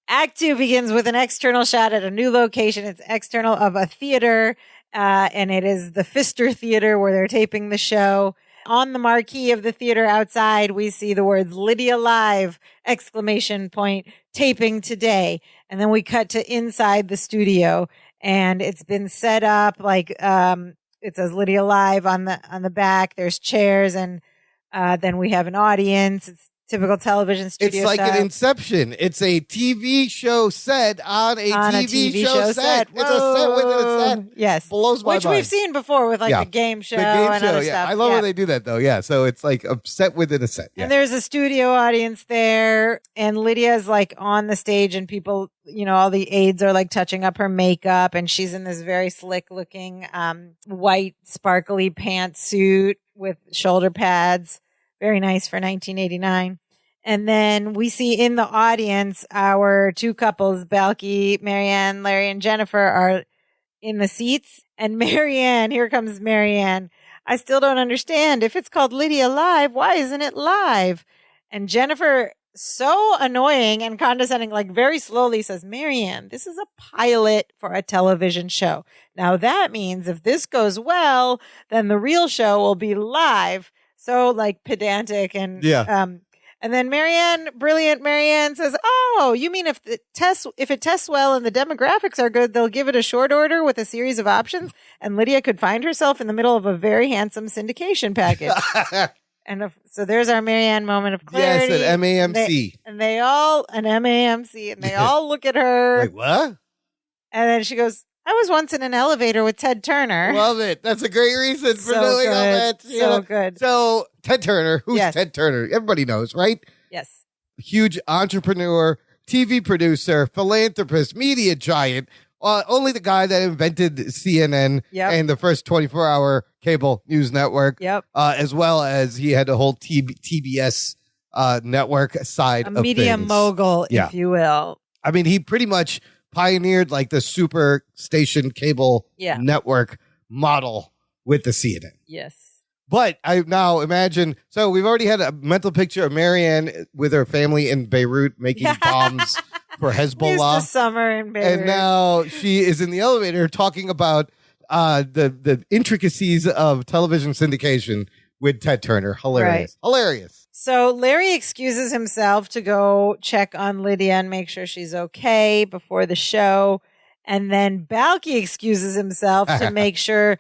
Act 2 begins with an external shot at a new location. It's external of a theater, and it is the Pfister Theater where they're taping the show. On the marquee of the theater outside, we see the words Lydia Live, ! Taping today. And then we cut to inside the studio, and it's been set up like it says Lydia Live on the back. There's chairs, and then we have an audience. It's typical television studio It's like style. an Inception. It's a TV show set on a TV show set. It's a set within a set. Yes. Blows my Which mind. we've seen before with the game show and other stuff. I love when they do that, though. Yeah, so it's like a set within a set. Yeah. And there's a studio audience there, and Lydia's like on the stage, and people, all the aides are like touching up her makeup, and she's in this very slick looking white sparkly pantsuit with shoulder pads. Very nice for 1989. And then we see in the audience our two couples, Balky, Marianne, Larry, and Jennifer, are in the seats. And Marianne, here comes Marianne. I still don't understand. If it's called Lydia Live, why isn't it live? And Jennifer, so annoying and condescending, like very slowly says, Marianne, this is a pilot for a television show. Now that means if this goes well, then the real show will be live. So like pedantic and and then brilliant Marianne says, "Oh, you mean if it tests well and the demographics are good, they'll give it a short order with a series of options, and Lydia could find herself in the middle of a very handsome syndication package." So there's our Marianne moment of clarity. Yes, an MAMC. And they all look at her. Like, what? And then she goes, I was once in an elevator with Ted Turner. Love it. That's a great reason for doing all that. Good. So Ted Turner, who's Ted Turner? Everybody knows, right? Yes. Huge entrepreneur, TV producer, philanthropist, media giant. Only the guy that invented CNN and the first 24-hour cable news network. As well as he had a whole TBS network side of media things. mogul, if you will. I mean, he pretty much pioneered like the super station cable network model with the CNN. Yes. But I now imagine, so we've already had a mental picture of Marianne with her family in Beirut making bombs for Hezbollah. Used to summer in Beirut. And now she is in the elevator talking about the intricacies of television syndication with Ted Turner. Hilarious. Right. Hilarious. So Larry excuses himself to go check on Lydia and make sure she's okay before the show. And then Balky excuses himself to make sure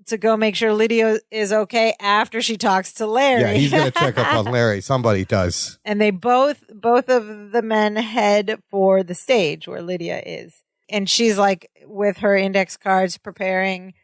Lydia is okay after she talks to Larry. Yeah, he's going to check up on Larry. Somebody does. And they both of the men head for the stage where Lydia is. And she's like with her index cards preparing.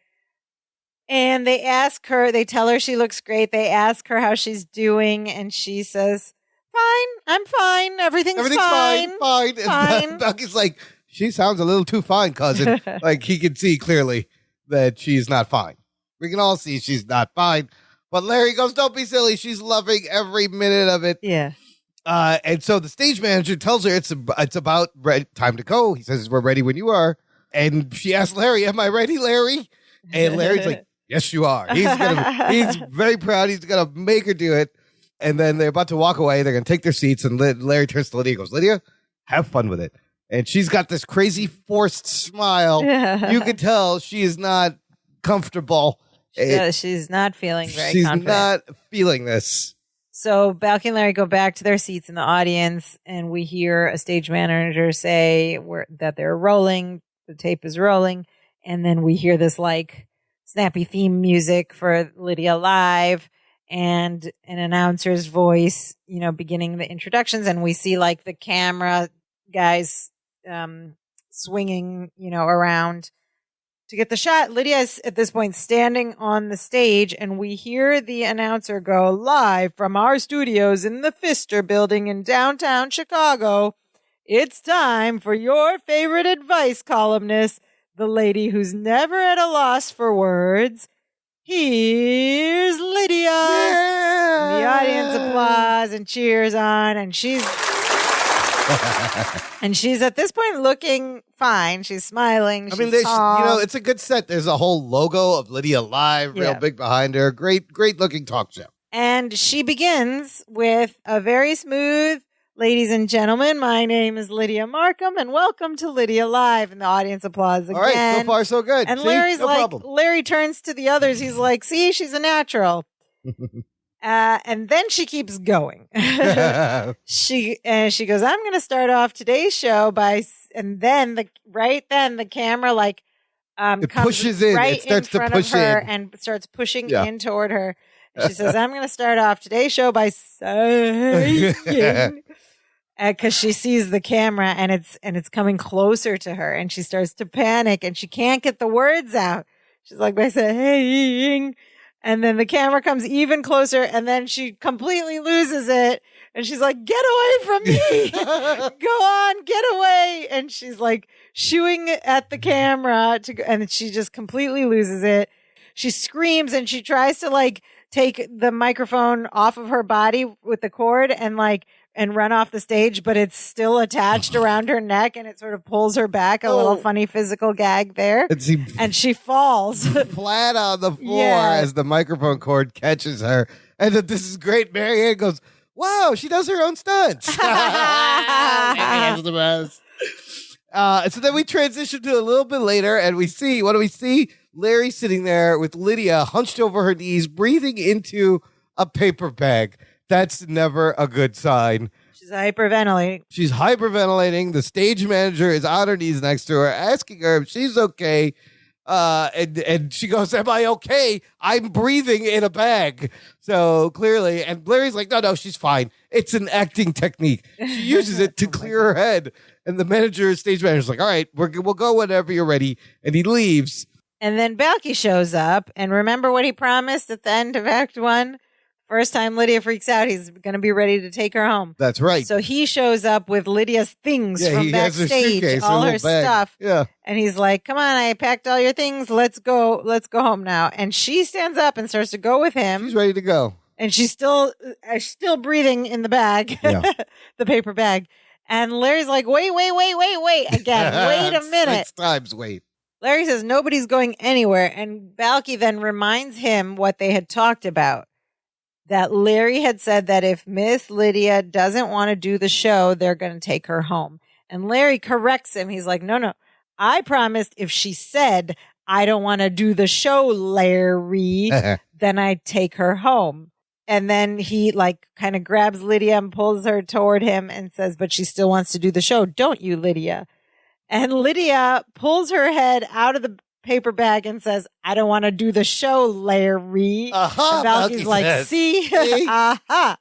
And they tell her she looks great. They ask her how she's doing, and she says, "Fine, I'm fine. Everything's fine. Fine. And Balky's like, she sounds a little too fine, cousin. Like he can see clearly that she's not fine. We can all see she's not fine. But Larry goes, don't be silly. She's loving every minute of it. Yeah. And so the stage manager tells her it's about time to go. He says, we're ready when you are. And she asks Larry, am I ready, Larry? And Larry's like, yes, you are. He's very proud. He's going to make her do it. And then they're about to walk away. They're going to take their seats. And Larry turns to Lydia and goes, Lydia, have fun with it. And she's got this crazy forced smile. You can tell she is not comfortable. She's not feeling very confident. She's not feeling this. So Balky and Larry go back to their seats in the audience, and we hear a stage manager say that they're rolling. The tape is rolling. And then we hear this like snappy theme music for Lydia Live and an announcer's voice, beginning the introductions. And we see like the camera guys swinging, around to get the shot. Lydia is at this point standing on the stage, and we hear the announcer go, live from our studios in the Pfister building in downtown Chicago. It's time for your favorite advice columnist, the lady who's never at a loss for words. Here's Lydia. Yeah. And the audience applauds and cheers on, and she's at this point looking fine. She's smiling. It's a good set. There's a whole logo of Lydia Live, real big behind her. Great looking talk show. And she begins with a very smooth, ladies and gentlemen, my name is Lydia Markham, and welcome to Lydia Live. And the audience applauds again. All right, so far so good. And See? Larry's problem. Larry turns to the others. He's like, see, she's a natural. And then she keeps going. She goes, I'm going to start off today's show and then the camera it comes pushes in. right It starts in front to push of her in. and starts pushing in toward her. And she says, I'm going to start off today's show by saying, because she sees the camera and it's coming closer to her, and she starts to panic and she can't get the words out. She's like, by saying. And then the camera comes even closer, and then she completely loses it. And she's like, get away from me. Go on, get away. And she's like shooing at the camera and she just completely loses it. She screams and she tries to take the microphone off of her body with the cord and run off the stage, but it's still attached around her neck, and it sort of pulls her back. A little funny physical gag there. And she falls flat on the floor as the microphone cord catches her. And this is great. Marianne goes, wow, she does her own stunts. Marianne's the best. So then we transition to a little bit later, and what do we see? Larry sitting there with Lydia hunched over her knees, breathing into a paper bag. That's never a good sign. She's hyperventilating. The stage manager is on her knees next to her, asking her if she's okay. And she goes, am I okay? I'm breathing in a bag. So clearly, and Larry's like, no, she's fine. It's an acting technique. She uses it to clear her head. And the stage manager's like, all right, we'll go whenever you're ready. And he leaves. And then Balky shows up. And remember what he promised at the end of Act 1? First time Lydia freaks out, he's going to be ready to take her home. That's right. So he shows up with Lydia's things from backstage, all her stuff. Yeah. And he's like, come on, I packed all your things. Let's go home now. And she stands up and starts to go with him. She's ready to go. And she's still breathing in the bag, the paper bag. And Larry's like, wait. Again, wait a minute. 6 times wait. Larry says nobody's going anywhere. And Balky then reminds him what they had talked about. That Larry had said that if Miss Lydia doesn't want to do the show, they're going to take her home. And Larry corrects him. He's like, no. I promised if she said, I don't want to do the show, Larry, then I'd take her home. And then he kind of grabs Lydia and pulls her toward him and says, but she still wants to do the show. Don't you, Lydia? And Lydia pulls her head out of the paper bag and says, I don't want to do the show, Larry. And Balky's like, see? Aha.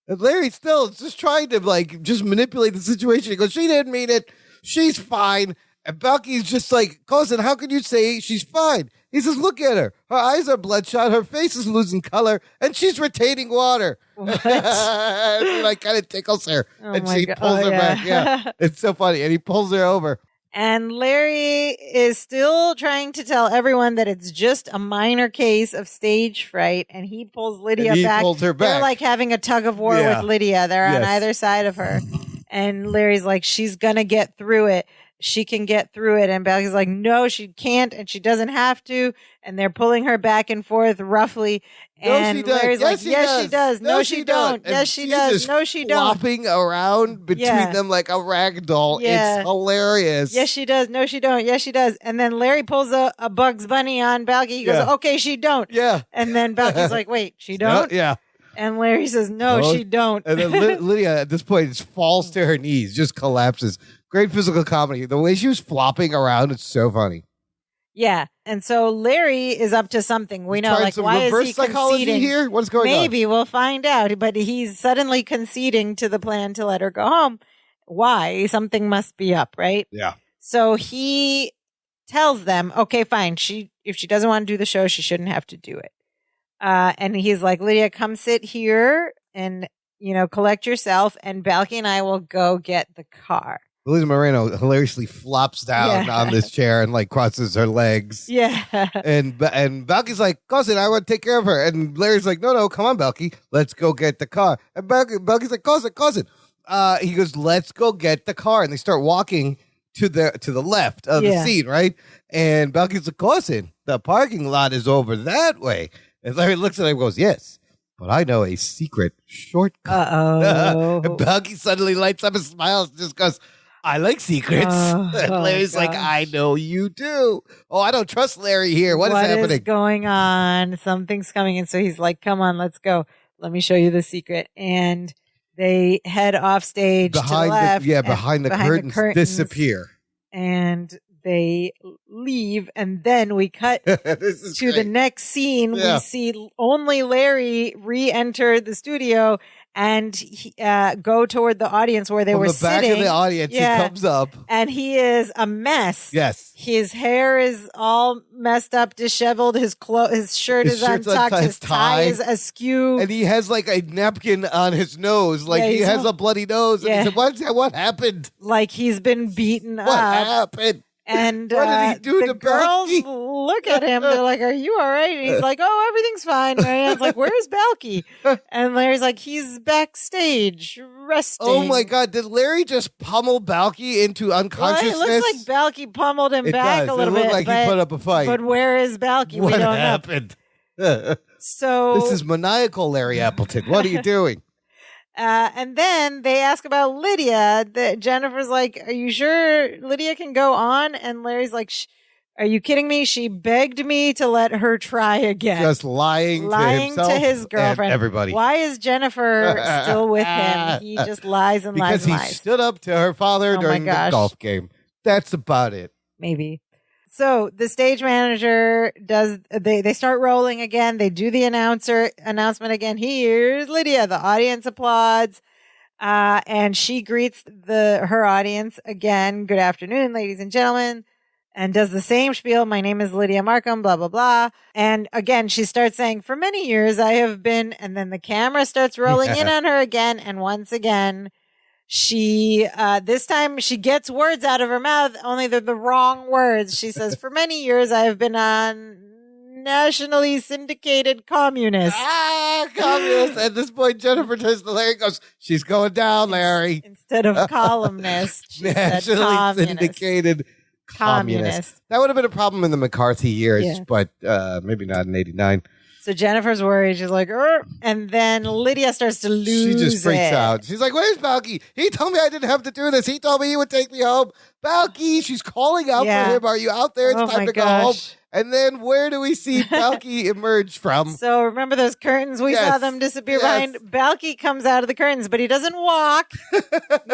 And Larry still is just trying to just manipulate the situation. He goes, she didn't mean it. She's fine. And Balky's just like, Cousin, how can you say she's fine? He says, look at her. Her eyes are bloodshot. Her face is losing color. And she's retaining water. What? And kind of tickles her. And she pulls her back. Yeah. It's so funny. And he pulls her over. And Larry is still trying to tell everyone that it's just a minor case of stage fright. And he pulls Lydia And he back. pulls her back. They're like having a tug of war Yeah. with Lydia. They're on Yes. either side of her. And Larry's like, she's going to get through it. She can get through it. And Balky's like, no, she can't. And she doesn't have to. And they're pulling her back and forth roughly. And she does. Larry's Yes, like, she yes, does. she does. No, she don't. And Yes, she she's does. just No, she don't. flopping around between Yeah. them like a rag doll. Yeah. It's hilarious. Yes, she does. No, she don't. Yes, she does. And then Larry pulls a Bugs Bunny on Balky. He goes, Yeah. okay, she don't. Yeah. And then Balky's like, wait, she don't? Yeah. And Larry says, no, Oh. she don't. And then Lydia at this point just falls to her knees, just collapses. Great physical comedy. The way she was flopping around, it's so funny. Yeah. And so Larry is up to something. We know, Trying like, some why is reverse he psychology conceding? here? What's going on? Maybe we'll find out. But he's suddenly conceding to the plan to let her go home. Why? Something must be up, right? Yeah. So he tells them, okay, fine. If she doesn't want to do the show, she shouldn't have to do it. And he's like, Lydia, come sit here and, collect yourself, and Balky and I will go get the car. Liz Moreno hilariously flops down Yeah. on this chair and like crosses her legs. Yeah. And Balky's like, cousin, I want to take care of her. And Larry's like, no, come on, Balky. Let's go get the car. And Balky's like, cousin. He goes, let's go get the car. And they start walking to the left of the scene, right? And Balky's like, cousin, the parking lot is over that way. And Larry looks at him and goes, yes, but I know a secret shortcut. Uh-oh. And Balky suddenly lights up and smiles and just goes, I like secrets. And Larry's like, I know you do. Oh, I don't trust Larry here. What is happening? What is going on? Something's coming. And so he's like, come on, let's go. Let me show you the secret. And they head off stage to the left. Behind the curtains, disappear. And they leave. And then we cut to the next scene. Yeah. We see only Larry re-enter the studio and go toward the audience where they were sitting. From the back of the audience, he comes up. And he is a mess. Yes. His hair is all messed up, disheveled. His shirt is untucked. His tie is askew. And he has like a napkin on his nose. Like he has a bloody nose. And he said, what happened? Like he's been beaten up. What happened? And what did he do the to girls Balky? look at him. They're like, are you all right? And he's like, oh, everything's fine. Marianne's like, where's Balky? And Larry's like, he's backstage resting. Oh my God. Did Larry just pummel Balky into unconsciousness? Well, it looks like Balky pummeled him back a little bit. It looked like he put up a fight. But where is Balky? What we don't happened? know. So this is maniacal, Larry Appleton. What are you doing? And then they ask about Lydia. Jennifer's like, are you sure Lydia can go on? And Larry's like, are you kidding me? She begged me to let her try again. Just lying to himself to his girlfriend. and everybody. Why is Jennifer still with him? He just lies and lies because and he lies. stood up to her father during the golf game. That's about it. Maybe. So the stage manager they start rolling again. They do the announcement again. Here's Lydia. The audience applauds. And she greets her audience again. Good afternoon, ladies and gentlemen. And does the same spiel. My name is Lydia Markham, blah, blah, blah. And again, she starts saying, for many years I have been, and then the camera starts rolling in on her again. And once again, she, this time she gets words out of her mouth, only they're the wrong words. She says, for many years I have been on nationally syndicated communist. Communist. At this point, Jennifer turns to Larry and goes, she's going down, Larry. Instead of columnist, she said nationally communist. syndicated communist. That would have been a problem in the McCarthy years, but maybe not in 89. So Jennifer's worried. She's like, and then Lydia starts to lose She just freaks it. out. She's like, where's Balky? He told me I didn't have to do this. He told me he would take me home. Balky, she's calling out for him. Are you out there? It's time to go home. And then where do we see Balky emerge from? So remember those curtains? We saw them disappear behind. Balky comes out of the curtains, but he doesn't walk.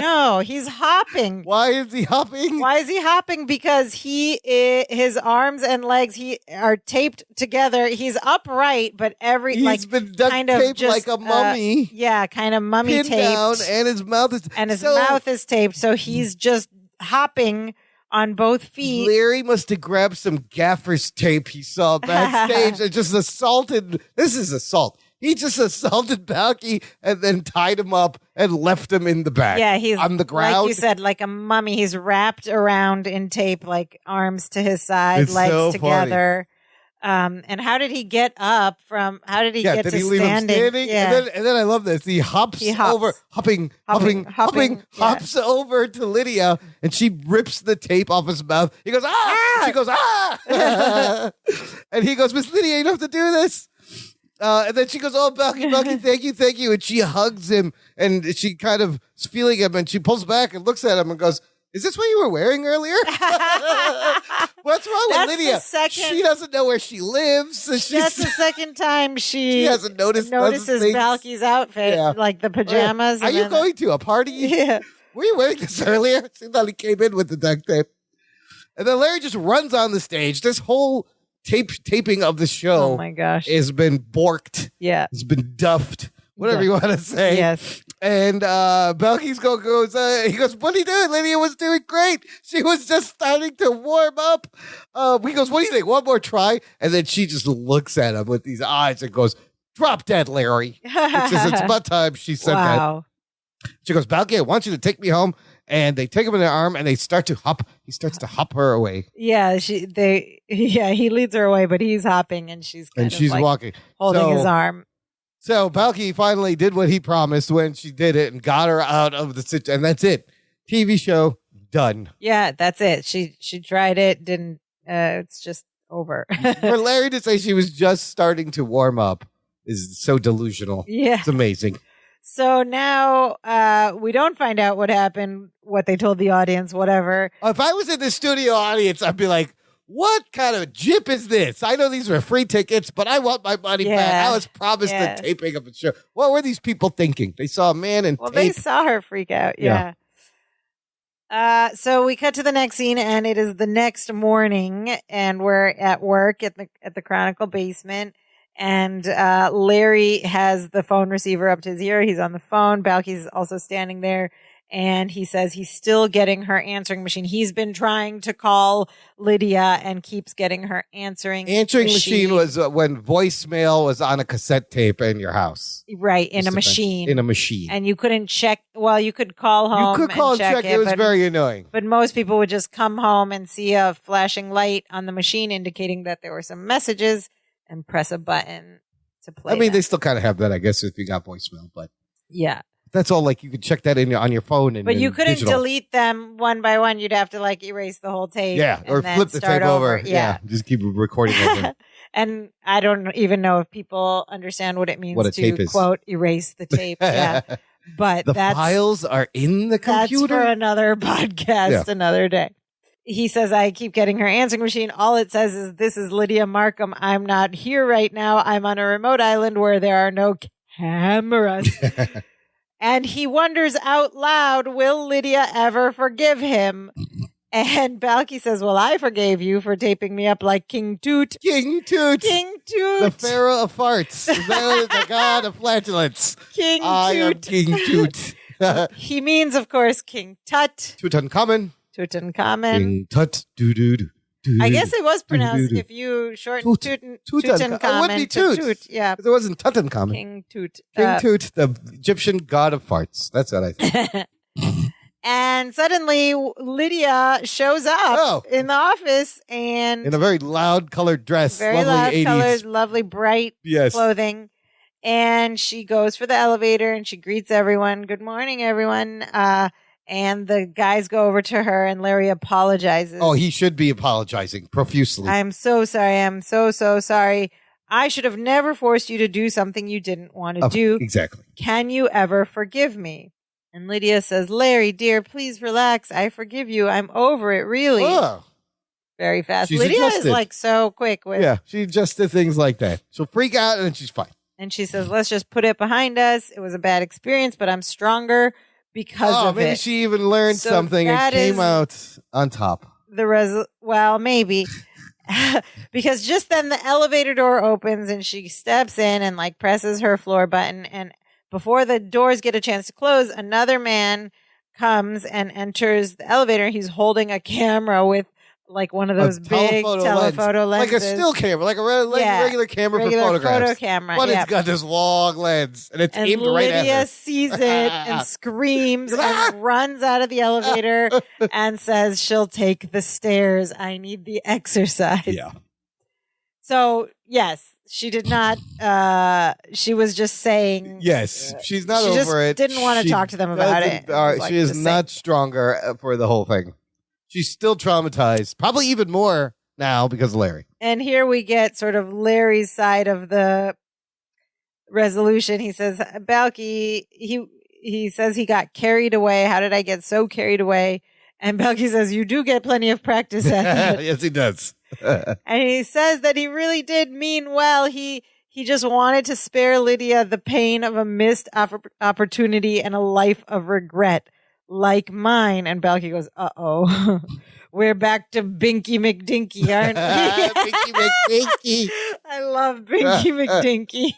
No, he's hopping. Why is he hopping? Why is he hopping? Because his arms and legs are taped together. He's upright, but he's been duct taped like a mummy. Kind of mummy pinned taped. Down, and his mouth is taped. So he's just hopping on both feet. Larry must have grabbed some gaffer's tape he saw backstage and just assaulted. This is assault. He just assaulted Balky and then tied him up and left him in the back. Yeah, he's on the ground. Like you said, like a mummy. He's wrapped around in tape, like arms to his side, It's legs so together. And how did he get up from? How did he get did to he leave standing? him standing? Yeah. And then I love this. He hops over, hopping, hops over to Lydia, and she rips the tape off his mouth. He goes, ah! She goes, ah! And he goes, Miss Lydia, you don't have to do this. And then she goes, oh, Balky, thank you. And she hugs him, and she kind of is feeling him, and she pulls back and looks at him and goes, is this what you were wearing earlier? What's wrong with Lydia? She doesn't know where she lives. So that's the second time she hasn't notices Balky's outfit, like the pajamas. Are you going to a party? Yeah. Were you wearing this earlier? She thought he came in with the duct tape. And then Larry just runs on the stage. This whole taping of the show, oh my gosh, has been borked. Yeah, it's been duffed. Whatever you want to say. Yes. And Balky's goes, he goes, what are you doing? Lydia was doing great. She was just starting to warm up. He goes, what do you think? One more try? And then she just looks at him with these eyes and goes, drop dead, Larry. It's about time she said that. She goes, Balky, I want you to take me home. And they take him in their arm and they start to hop. He starts to hop her away. Yeah, he leads her away, but he's hopping and she's walking, holding his arm. So Balky finally did what he promised when she did it and got her out of the situation. And that's it. TV show done. Yeah, that's it. She tried it, didn't. It's just over. For Larry to say she was just starting to warm up is so delusional. Yeah, it's amazing. So now we don't find out what happened, what they told the audience, whatever. If I was in the studio audience, I'd be like, what kind of jip is this? I know these were free tickets, but I want my money back. I was promised the taping of a show. What were these people thinking? They saw a man in tape. They saw her freak out. Yeah. So we cut to the next scene, and it is the next morning, and we're at work at the Chronicle basement. And Larry has the phone receiver up to his ear. He's on the phone. Balky's also standing there. And he says he's still getting her answering machine. He's been trying to call Lydia and keeps getting her answering machine was when voicemail was on a cassette tape in your house. Right, in a machine. In a machine. And you couldn't check. Well, you could call home. You could call and check it. It was very annoying. But most people would just come home and see a flashing light on the machine indicating that there were some messages and press a button to play. I mean, they still kind of have that, I guess, if you got voicemail. But yeah. That's all. Like you could check that on your phone, but you couldn't delete them one by one. You'd have to erase the whole tape. Yeah, or flip the tape over. Yeah, just keep recording over. And I don't even know if people understand what it means to quote erase the tape. Yeah, but the files are in the computer. That's for another podcast, another day. He says, I keep getting her answering machine. All it says is, this is Lydia Markham. I'm not here right now. I'm on a remote island where there are no cameras. And he wonders out loud, will Lydia ever forgive him? And Balky says, well, I forgave you for taping me up like King Toot. King Toot. King Toot. The pharaoh of farts. The god of flatulence. King Toot. I am King Toot. He means, of course, King Tut. Tutankhamun. King Tut. Doo-doo-doo. I guess it was pronounced if you shorten Tutankhamun it would be to Toot. Yeah. It wasn't Tutankhamun. King Toot. King Toot, the Egyptian god of farts. That's what I think. And suddenly Lydia shows up in the office and in a very loud colored dress. Very loud 80s. Colored, lovely bright clothing. And she goes for the elevator and she greets everyone. Good morning, everyone. And the guys go over to her and Larry apologizes. Oh, he should be apologizing profusely. I'm so sorry. I'm so sorry. I should have never forced you to do something you didn't want to do. Exactly. Can you ever forgive me? And Lydia says, Larry, dear, please relax. I forgive you. I'm over it, really. Oh. Very fast. Lydia is so quick with. Yeah, she just did things like that. She'll freak out and then she's fine. And she says, let's just put it behind us. It was a bad experience, but I'm stronger because of it. Maybe she even learned something and came out on top. Well, maybe. Because just then the elevator door opens and she steps in and presses her floor button. And before the doors get a chance to close, another man comes and enters the elevator. He's holding a camera with like one of those big telephoto lenses. Like a still camera, like a regular camera for photographs. Photo camera, but it's got this long lens, and it's aimed right at her. Lydia sees it and screams and runs out of the elevator and says she'll take the stairs. I need the exercise. Yeah. So, yes, she did not, she was just saying. Yes, she's not she over just it. Didn't want to talk to them about it. She is not stronger for the whole thing. She's still traumatized, probably even more now because of Larry. And here we get sort of Larry's side of the resolution. He says, Balky, he says he got carried away. How did I get so carried away? And Balky says, you do get plenty of practice at that. Yes, he does. And he says that he really did mean well. He just wanted to spare Lydia the pain of a missed opportunity and a life of regret like mine. And Balky goes, uh-oh. We're back to Binky McDinky, aren't we? Binky McDinky. I love Binky McDinky.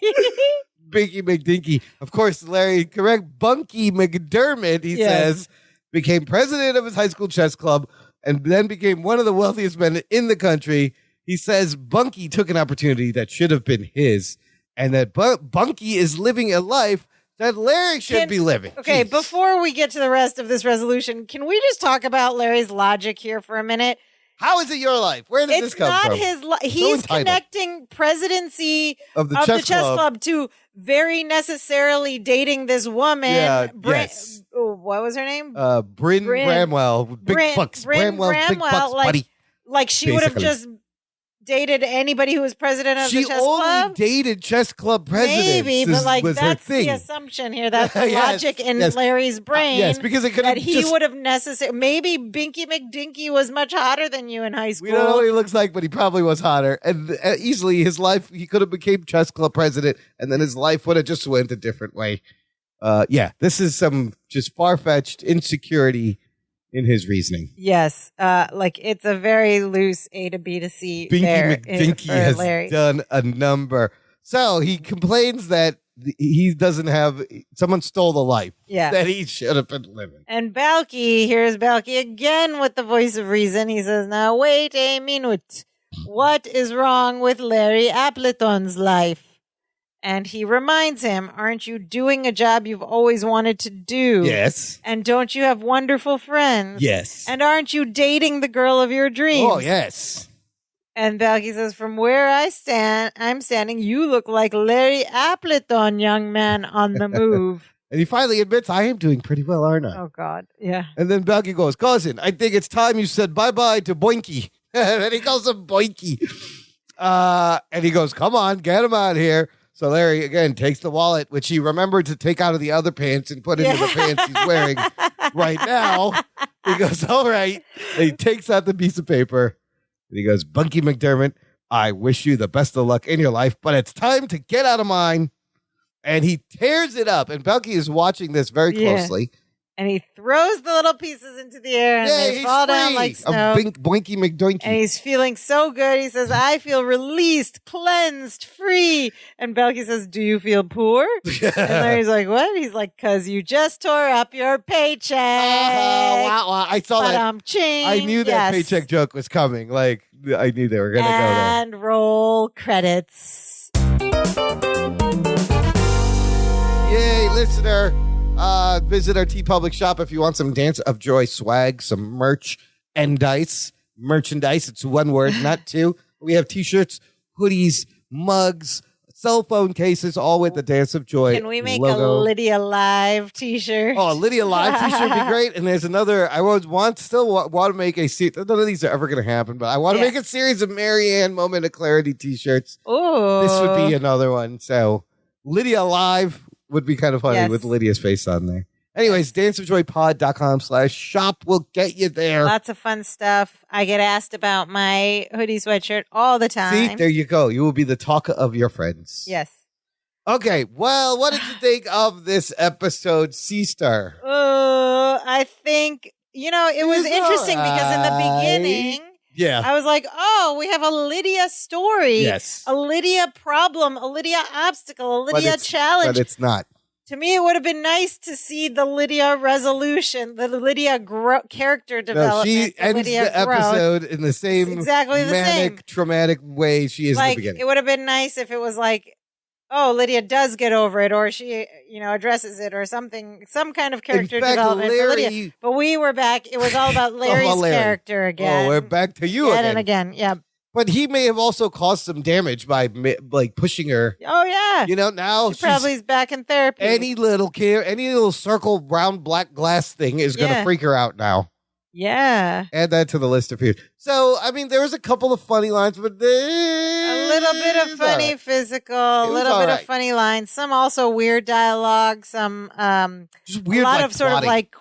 Binky McDinky. Of course, Larry, correct. Bunky McDermott, he says, became president of his high school chess club and then became one of the wealthiest men in the country. He says Bunky took an opportunity that should have been his, and that Bunky is living a life that Larry should be living. Okay, Jeez. Before we get to the rest of this resolution, can we just talk about Larry's logic here for a minute? How is it your life? Where does this come from? It's not his he's connecting presidency of the chess club to very necessarily dating this woman. Yeah, what was her name? Bryn Bramwell. Big bucks. Bramwell, big bucks, buddy. Like she would have just dated anybody who was president of the chess club? She only dated chess club presidents. Maybe, but like that's the assumption here. That's the logic in Larry's brain. Yes, because it could have he would have necessarily. Maybe Binky McDinky was much hotter than you in high school. We don't know what he looks like, but he probably was hotter. And easily his life, he could have became chess club president, and then his life would have just went a different way. This is some just far-fetched insecurity in his reasoning. Yes. Like it's a very loose A to B to C. Binky McDinky has done a number. So he complains that he doesn't have, someone stole the life that he should have been living. And here's Balky again with the voice of reason. He says, now wait a minute. What is wrong with Larry Appleton's life? And he reminds him, aren't you doing a job you've always wanted to do? Yes. And don't you have wonderful friends? Yes. And aren't you dating the girl of your dreams? Oh, yes. And Balky says, from where I'm standing, you look like Larry Appleton, young man on the move. And he finally admits, I am doing pretty well, aren't I? Oh, God. Yeah. And then Balky goes, cousin, I think it's time you said bye-bye to Boinky. And he calls him Boinky. And he goes, come on, get him out here. So Larry, again, takes the wallet, which he remembered to take out of the other pants and put into the pants he's wearing right now. He goes, all right. And he takes out the piece of paper. And he goes, Bunky McDermott, I wish you the best of luck in your life, but it's time to get out of mine. And he tears it up. And Bunky is watching this very closely. And he throws the little pieces into the air and they fall down like snow. Boinky McDoinky. And he's feeling so good. He says, I feel released, cleansed, free. And Balky says, do you feel poor? And Larry's like, what? He's like, because you just tore up your paycheck. I saw that. I knew that paycheck joke was coming. Like, I knew they were going to go there. And roll credits. Yay, listener. Visit our TeePublic shop if you want some Dance of Joy swag, some merchandise. It's one word, not two. We have t-shirts, hoodies, mugs, cell phone cases, all with the Dance of Joy Can we make logo. a Lydia Live t-shirt? Oh, a Lydia Live t-shirt would be great. And there's another, I want to make a series. None of these are ever going to happen, but I want to make a series of Marianne Moment of Clarity t-shirts. Ooh. This would be another one. So Lydia Live would be kind of funny with Lydia's face on there. Anyways, danceofjoypod.com/shop will get you there. Lots of fun stuff. I get asked about my hoodie sweatshirt all the time. See, there you go. You will be the talk of your friends. Yes. Okay, well, what did you think of this episode, C-Star? I think, it was interesting because in the beginning, I was like, oh, we have a Lydia story. Yes. A Lydia problem, a Lydia obstacle, a Lydia challenge. But it's not. To me, it would have been nice to see the Lydia resolution, the Lydia character development. No, she ends Lydia the episode in the same exactly the manic, same. traumatic way she is in the beginning. It would have been nice if it was like, oh, Lydia does get over it, or she, addresses it, or something, some kind of character development for Lydia. But we were back. It was all about Larry's character again. Oh, we're back to you again. And again, yeah. But he may have also caused some damage by pushing her. Oh yeah. Now she probably is back in therapy. Any little circle round black glass thing is going to freak her out now. Yeah. Add that to the list of fears. So, I mean, there was a couple of funny lines, but a little bit of funny physical, a little bit of funny lines, some also weird dialogue, some just weird, a lot of sort of like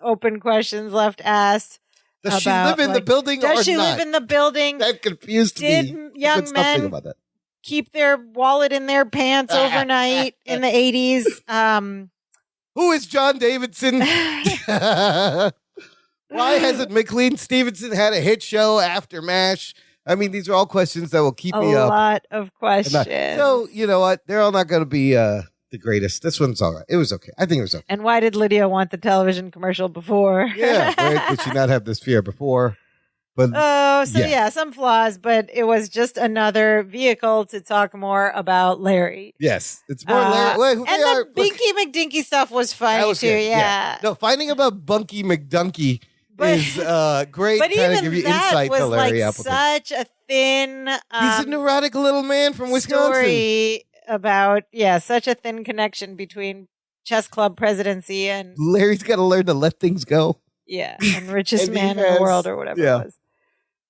open questions left asked. Does she live in the building or not? Does she live in the building? That confused me. Did young men keep their wallet in their pants overnight in the 80s? Who is John Davidson? Why hasn't McLean Stevenson had a hit show after MASH? I mean, these are all questions that will keep me up. A lot of questions. So, you know what? They're all not going to be the greatest. This one's all right. It was okay. I think it was okay. And why did Lydia want the television commercial before? Yeah, right? Did she not have this fear before? But some flaws, but it was just another vehicle to talk more about Larry. Yes, it's more Larry. And the Binky McDinky stuff was funny too. Yeah. No, finding about Bunky McDunky is great. But even give you that was Larry like such a thin. He's a neurotic little man from Wisconsin. Story about such a thin connection between chess club presidency and Larry's got to learn to let things go. Yeah, and richest man in the world or whatever it was.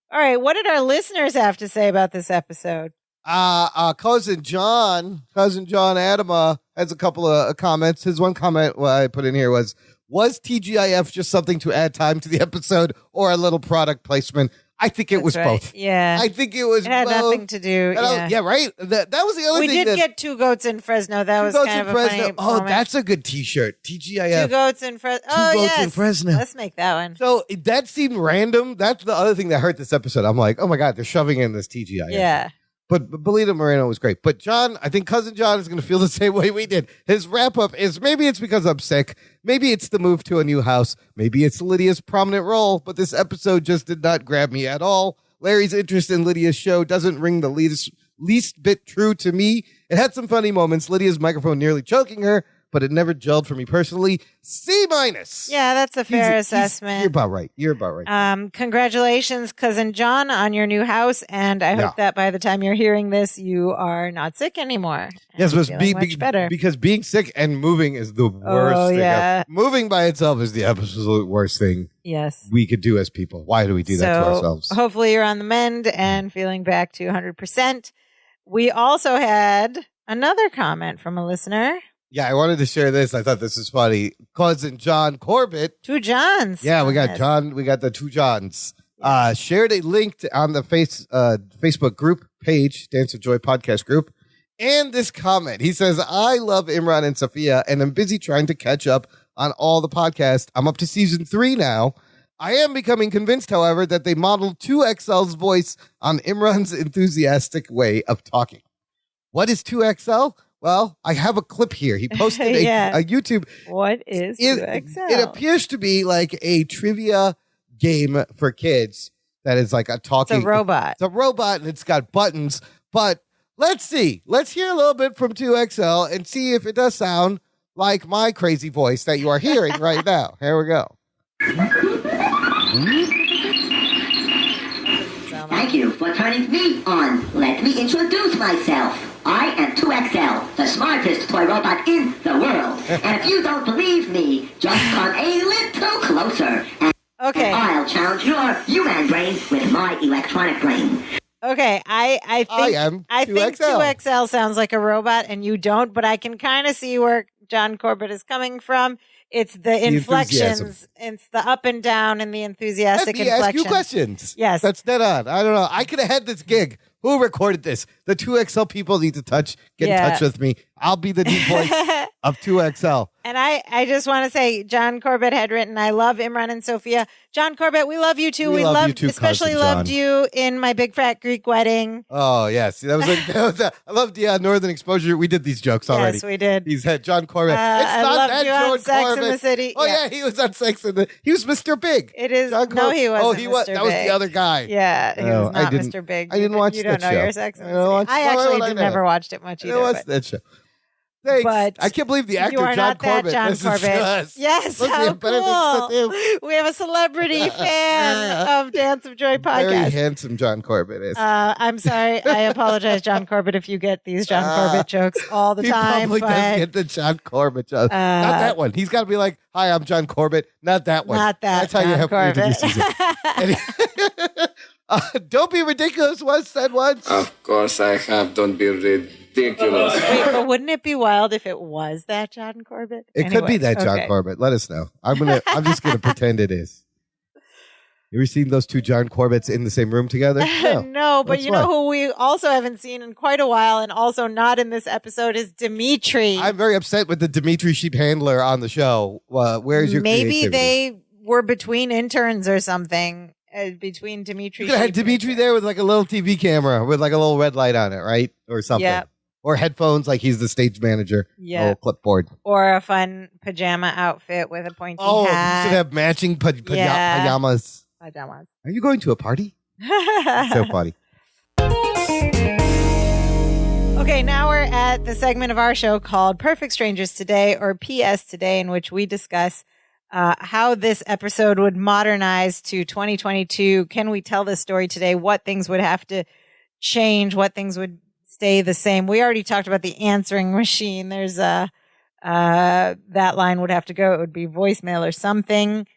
All right, what did our listeners have to say about this episode? Cousin John Adama has a couple of comments. His one comment I put in here was TGIF just something to add time to the episode or a little product placement? I think it was both. Yeah. I think it was It had both. nothing to do. Yeah, right? That was the other thing. We did get Two Goats in Fresno. That was kind of a funny moment. That's a good t-shirt. TGIF. Two Goats in Fresno. Two Goats in Fresno. Let's make that one. So that seemed random. That's the other thing that hurt this episode. I'm like, oh my God, they're shoving in this TGIF. Yeah. But Belita Moreno was great. But John, I think Cousin John is going to feel the same way we did. His wrap-up is, maybe it's because I'm sick. Maybe it's the move to a new house. Maybe it's Lydia's prominent role. But this episode just did not grab me at all. Larry's interest in Lydia's show doesn't ring the least bit true to me. It had some funny moments. Lydia's microphone nearly choking her, but it never gelled for me personally. C-. Yeah, that's a fair assessment. You're about right. Congratulations, Cousin John, on your new house. And I hope that by the time you're hearing this, you are not sick anymore. Yes, but much better. Because being sick and moving is the worst thing. Yeah. Moving by itself is the absolute worst thing we could do as people. Why do we do that to ourselves? Hopefully you're on the mend and feeling back to 100%. We also had another comment from a listener. Yeah, I wanted to share this. I thought this was funny. Cousin John Corbett. Two Johns. Yeah, we got John. We got the two Johns. Shared a link on the Facebook group page, Dance of Joy podcast group. And this comment, he says, I love Imran and Sophia, and I'm busy trying to catch up on all the podcasts. I'm up to season 3 now. I am becoming convinced, however, that they modeled 2XL's voice on Imran's enthusiastic way of talking. What is 2XL? Well, I have a clip here. He posted a YouTube. What is 2XL? It appears to be like a trivia game for kids that is like a talking. It's a robot. It's a robot and it's got buttons. But let's see. Let's hear a little bit from 2XL and see if it does sound like my crazy voice that you are hearing right now. Here we go. Thank you for turning me on. Let me introduce myself. I am 2XL, the smartest toy robot in the world. And if you don't believe me, just come a little closer. And I'll challenge your human brain with my electronic brain. Okay, I think 2XL sounds like a robot and you don't, but I can kind of see where John Corbett is coming from. It's the inflections. It's the up and down and the enthusiastic inflection. Ask you questions. Yes. That's dead on. I don't know. I could have had this gig. Who recorded this? The 2XL people need to get in touch with me. I'll be the new voice of 2XL. And I just want to say, John Corbett had written, I love Imran and Sophia. John Corbett, we love you too. We love you too, especially cousin loved John. you in My Big Fat Greek Wedding. Oh, yes. That was I love the Northern Exposure. We did these jokes already. Yes, we did. He's had John Corbett. It's I not loved that you John on Sex Corbett. in the City. Oh, yeah, he was on Sex in the... He was Mr. Big. It is... John No, he wasn't Oh, he was. Mr. That was Big. the other guy. Yeah, he No, was not I didn't- Mr. Big. I didn't watch You that don't know show. your Sex in the I don't City. watch- I why would actually I did know? never watched it much I either. watched But that show. Thanks. But I can't believe the you actor are John not that Corbett John listens Corbett. to us. Yes, Look, we how have better things to cool. do. We have a celebrity fan of Dance of Joy Very podcast. handsome John Corbett is. I'm sorry. I apologize, John Corbett, if you get these John Corbett jokes all the he time. probably But does get the John Corbett joke. Not that one. He's got to be like, "Hi, I'm John Corbett." Not that one. not that That's how John you have to Corbett. introduce yourself. Don't be ridiculous. Was said once. Of course I have. Don't be ridiculous. Wait, but wouldn't it be wild if it was that John Corbett? It could be Anyway, that John okay. Corbett. Let us know. I'm just gonna pretend it is. You ever seen those two John Corbett's in the same room together? No, but That's you know why. who we also haven't seen in quite a while, and also not in this episode, is Dimitri. I'm very upset with the Dimitri Sheep handler on the show. Where's your Maybe creativity? they were between interns or something. Between Dimitri. You could have had Sheep Dimitri and- there with like a little TV camera with like a little red light on it, right? Or something. Yep. Or headphones like he's the stage manager. Yeah. Little clipboard. Or a fun pajama outfit with a pointy Oh, you hat. should have matching Yeah. pajamas. Pajamas. Are you going to a party? So funny. Okay, now we're at the segment of our show called Perfect Strangers Today, or PS Today, in which we discuss how this episode would modernize to 2022. Can we tell this story today? What things would have to change? What things would stay the same? We already talked about the answering machine. There's that line would have to go. It would be voicemail or something.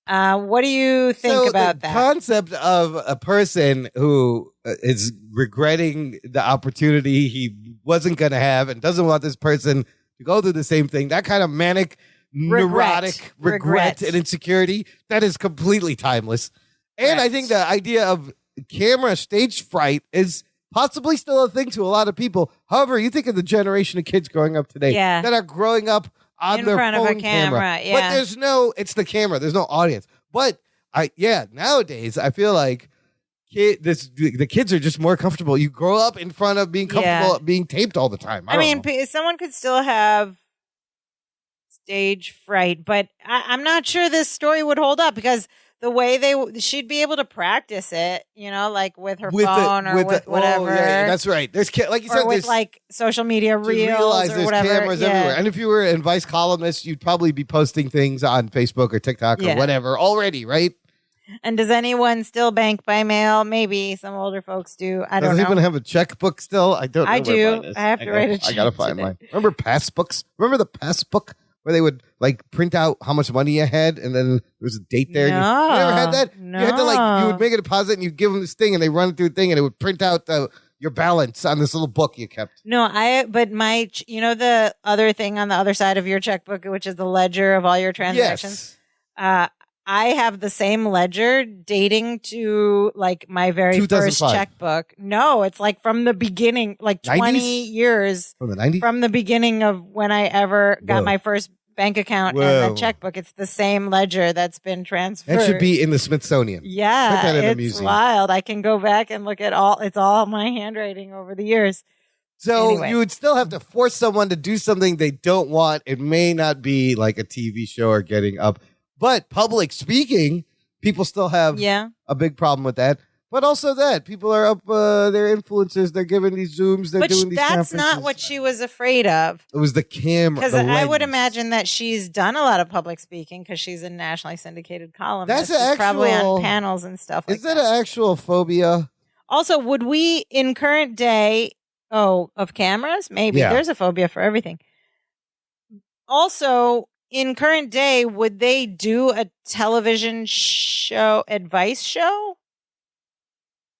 What do you think about the that? concept of a person who is regretting the opportunity he wasn't going to have and doesn't want this person to go through the same thing, that kind of manic, neurotic regret and insecurity, that is completely timeless. And I Correct. think the idea of camera stage fright is possibly still a thing to a lot of people. However, you think of the generation of kids growing up today Yeah. that are growing up on In their front of a phone camera, yeah. But it's the camera. There's no audience. But nowadays I feel like the kids are just more comfortable. You grow up in front of being comfortable Yeah. being taped all the time. I mean, don't know. someone could still have stage fright, but I'm not sure this story would hold up because the way she'd be able to practice it, like with her phone or with whatever. Oh, yeah, that's right. There's like you or said, with there's like social media to reels realize or there's whatever. cameras Yeah. everywhere. And if you were an Vice columnist, you'd probably be posting things on Facebook or TikTok or Yeah. whatever already, right? And does anyone still bank by mail? Maybe some older folks do. I don't Does know. anyone have a checkbook still? I don't know. I where do. mine is. I have to write a I check gotta find today. mine. Remember passbooks? Remember the passbook where they would like print out how much money you had and then there was a date there? You never had that? You had to you would make a deposit and you give them this thing and they run it through a thing and it would print out your balance on this little book you kept. No, but the other thing on the other side of your checkbook, which is the ledger of all your transactions. Yes. I have the same ledger dating to like my very first 2005. checkbook. No, it's like from the beginning, like 20 90s? years From the 90s? from the beginning of when I ever got Whoa. my first bank account Whoa. and the checkbook. It's the same ledger that's been transferred. That should be in the Smithsonian. Yeah, Put that in a it's museum. wild. I can go back and look at it's all my handwriting over the years. So Anyway. you would still have to force someone to do something they don't want. It may not be like a TV show or getting up, but public speaking, people still have Yeah. a big problem with that. But also that people are up, they're influencers, they're giving these Zooms, they're But doing these that's not conferences. what she was afraid of. It was the camera. Because the I would lens. imagine that she's done a lot of public speaking because she's a nationally syndicated columnist. That's She's an probably actual- on panels and stuff like Is that an actual phobia? Also, would we in current day, of cameras? Maybe Yeah. there's a phobia for everything. Also, in current day, would they do a television show, advice show?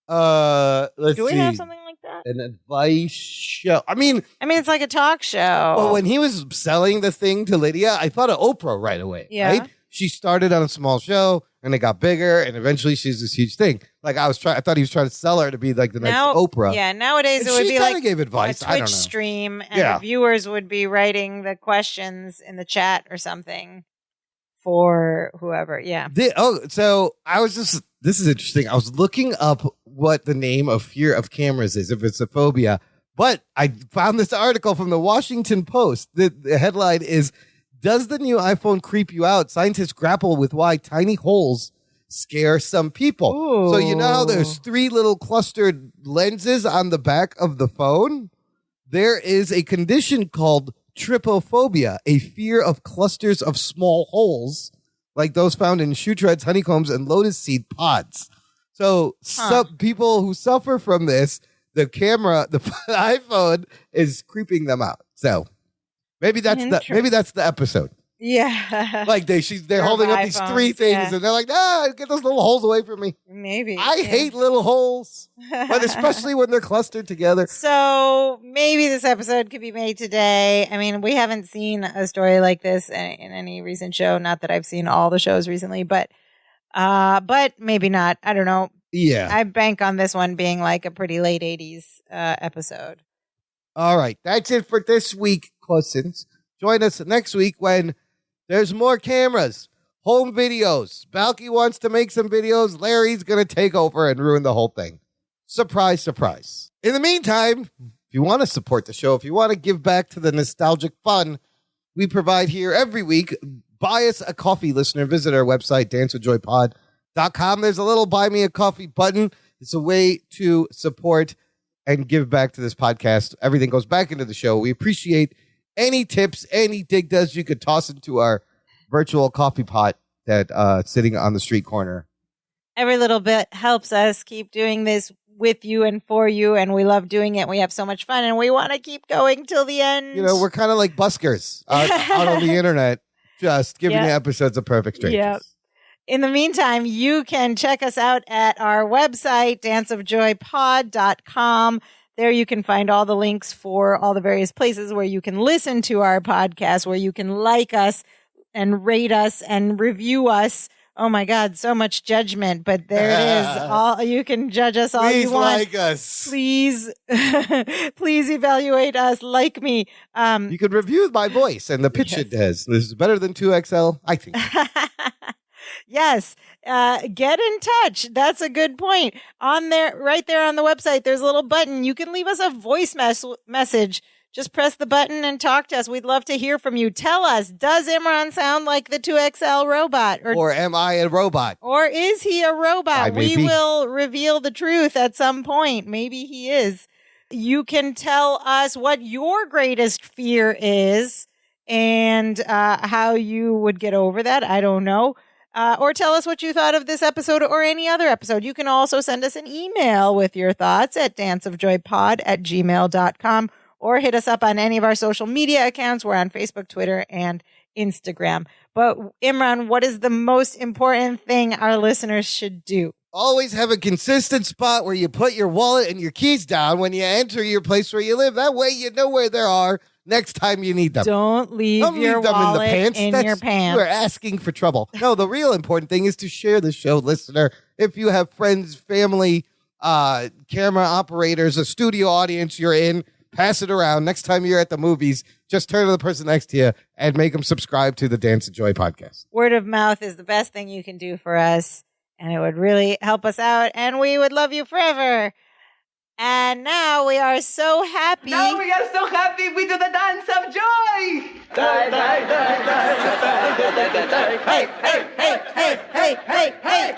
Let's Do we see. have something like that? An advice show. I mean, It's like a talk show. well, when he was selling the thing to Lydia, I thought of Oprah right away. Yeah. Right? She started on a small show and it got bigger and eventually she's this huge thing. Like I thought he was trying to sell her to be like the next Oprah. Yeah, nowadays And it would she be kinda like gave advice. a I don't Twitch know. stream, and Yeah. the viewers would be writing the questions in the chat or something for whoever. Yeah. So this is interesting. I was looking up what the name of fear of cameras is, if it's a phobia, but I found this article from the Washington Post. The headline is, "Does the new iPhone creep you out? Scientists grapple with why tiny holes scare some people." Ooh. So you know how there's 3 little clustered lenses on the back of the phone? There is a condition called trypophobia, a fear of clusters of small holes like those found in shoe treads, honeycombs, and lotus seed pods. So some people who suffer from this, the iPhone is creeping them out. So maybe that's the episode. Yeah. Like they're holding up these 3 things and they're like, get those little holes away from me. Maybe. I hate little holes, but especially when they're clustered together. So maybe this episode could be made today. I mean, we haven't seen a story like this in any recent show. Not that I've seen all the shows recently, but maybe not. I don't know. Yeah. I bank on this one being like a pretty late 80s episode. All right. That's it for this week, cousins. Join us next week when there's more cameras, home videos. Balky wants to make some videos. Larry's going to take over and ruin the whole thing. Surprise, surprise. In the meantime, if you want to support the show, if you want to give back to the nostalgic fun we provide here every week, buy us a coffee, listener. Visit our website, danceofjoypod.com. There's a little buy me a coffee button. It's a way to support and give back to this podcast. Everything goes back into the show. We appreciate any tips, any dig does you could toss into our virtual coffee pot that sitting on the street corner. Every little bit helps us keep doing this with you and for you, and we love doing it. We have so much fun, and we want to keep going till the end. You know, we're kind of like buskers out on the internet, just giving the episodes a perfect strangers. Yep. In the meantime, you can check us out at our website, danceofjoypod.com. There you can find all the links for all the various places where you can listen to our podcast, where you can like us and rate us and review us. Oh my God, so much judgment, but there it is. All you can judge us all you want. Please like us. Please, please evaluate us. Like me. You could review my voice and the pitch it has. This is better than 2XL, I think. Yes. Get in touch. That's a good point. On there, right there on the website, there's a little button. You can leave us a voice message. Just press the button and talk to us. We'd love to hear from you. Tell us, does Imran sound like the 2XL robot? Or am I a robot? Or is he a robot? We be. will reveal the truth at some point. Maybe he is. You can tell us what your greatest fear is and how you would get over that. I don't know. Or tell us what you thought of this episode or any other episode. You can also send us an email with your thoughts at danceofjoypod@gmail.com or hit us up on any of our social media accounts. We're on Facebook, Twitter, and Instagram. But Imran, what is the most important thing our listeners should do? Always have a consistent spot where you put your wallet and your keys down when you enter your place where you live. That way you know where they are next time you need them. Don't leave your wallet in your pants. We're asking for trouble. No, the real important thing is to share the show, listener. If you have friends, family, camera operators, a studio audience you're in, pass it around. Next time you're at the movies, just turn to the person next to you and make them subscribe to the Dance and Joy podcast. Word of mouth is the best thing you can do for us, and it would really help us out, and we would love you forever. And now we are so happy. Now we are so happy we do the dance of joy. Hey, hey, hey, hey, hey, hey, hey, hey.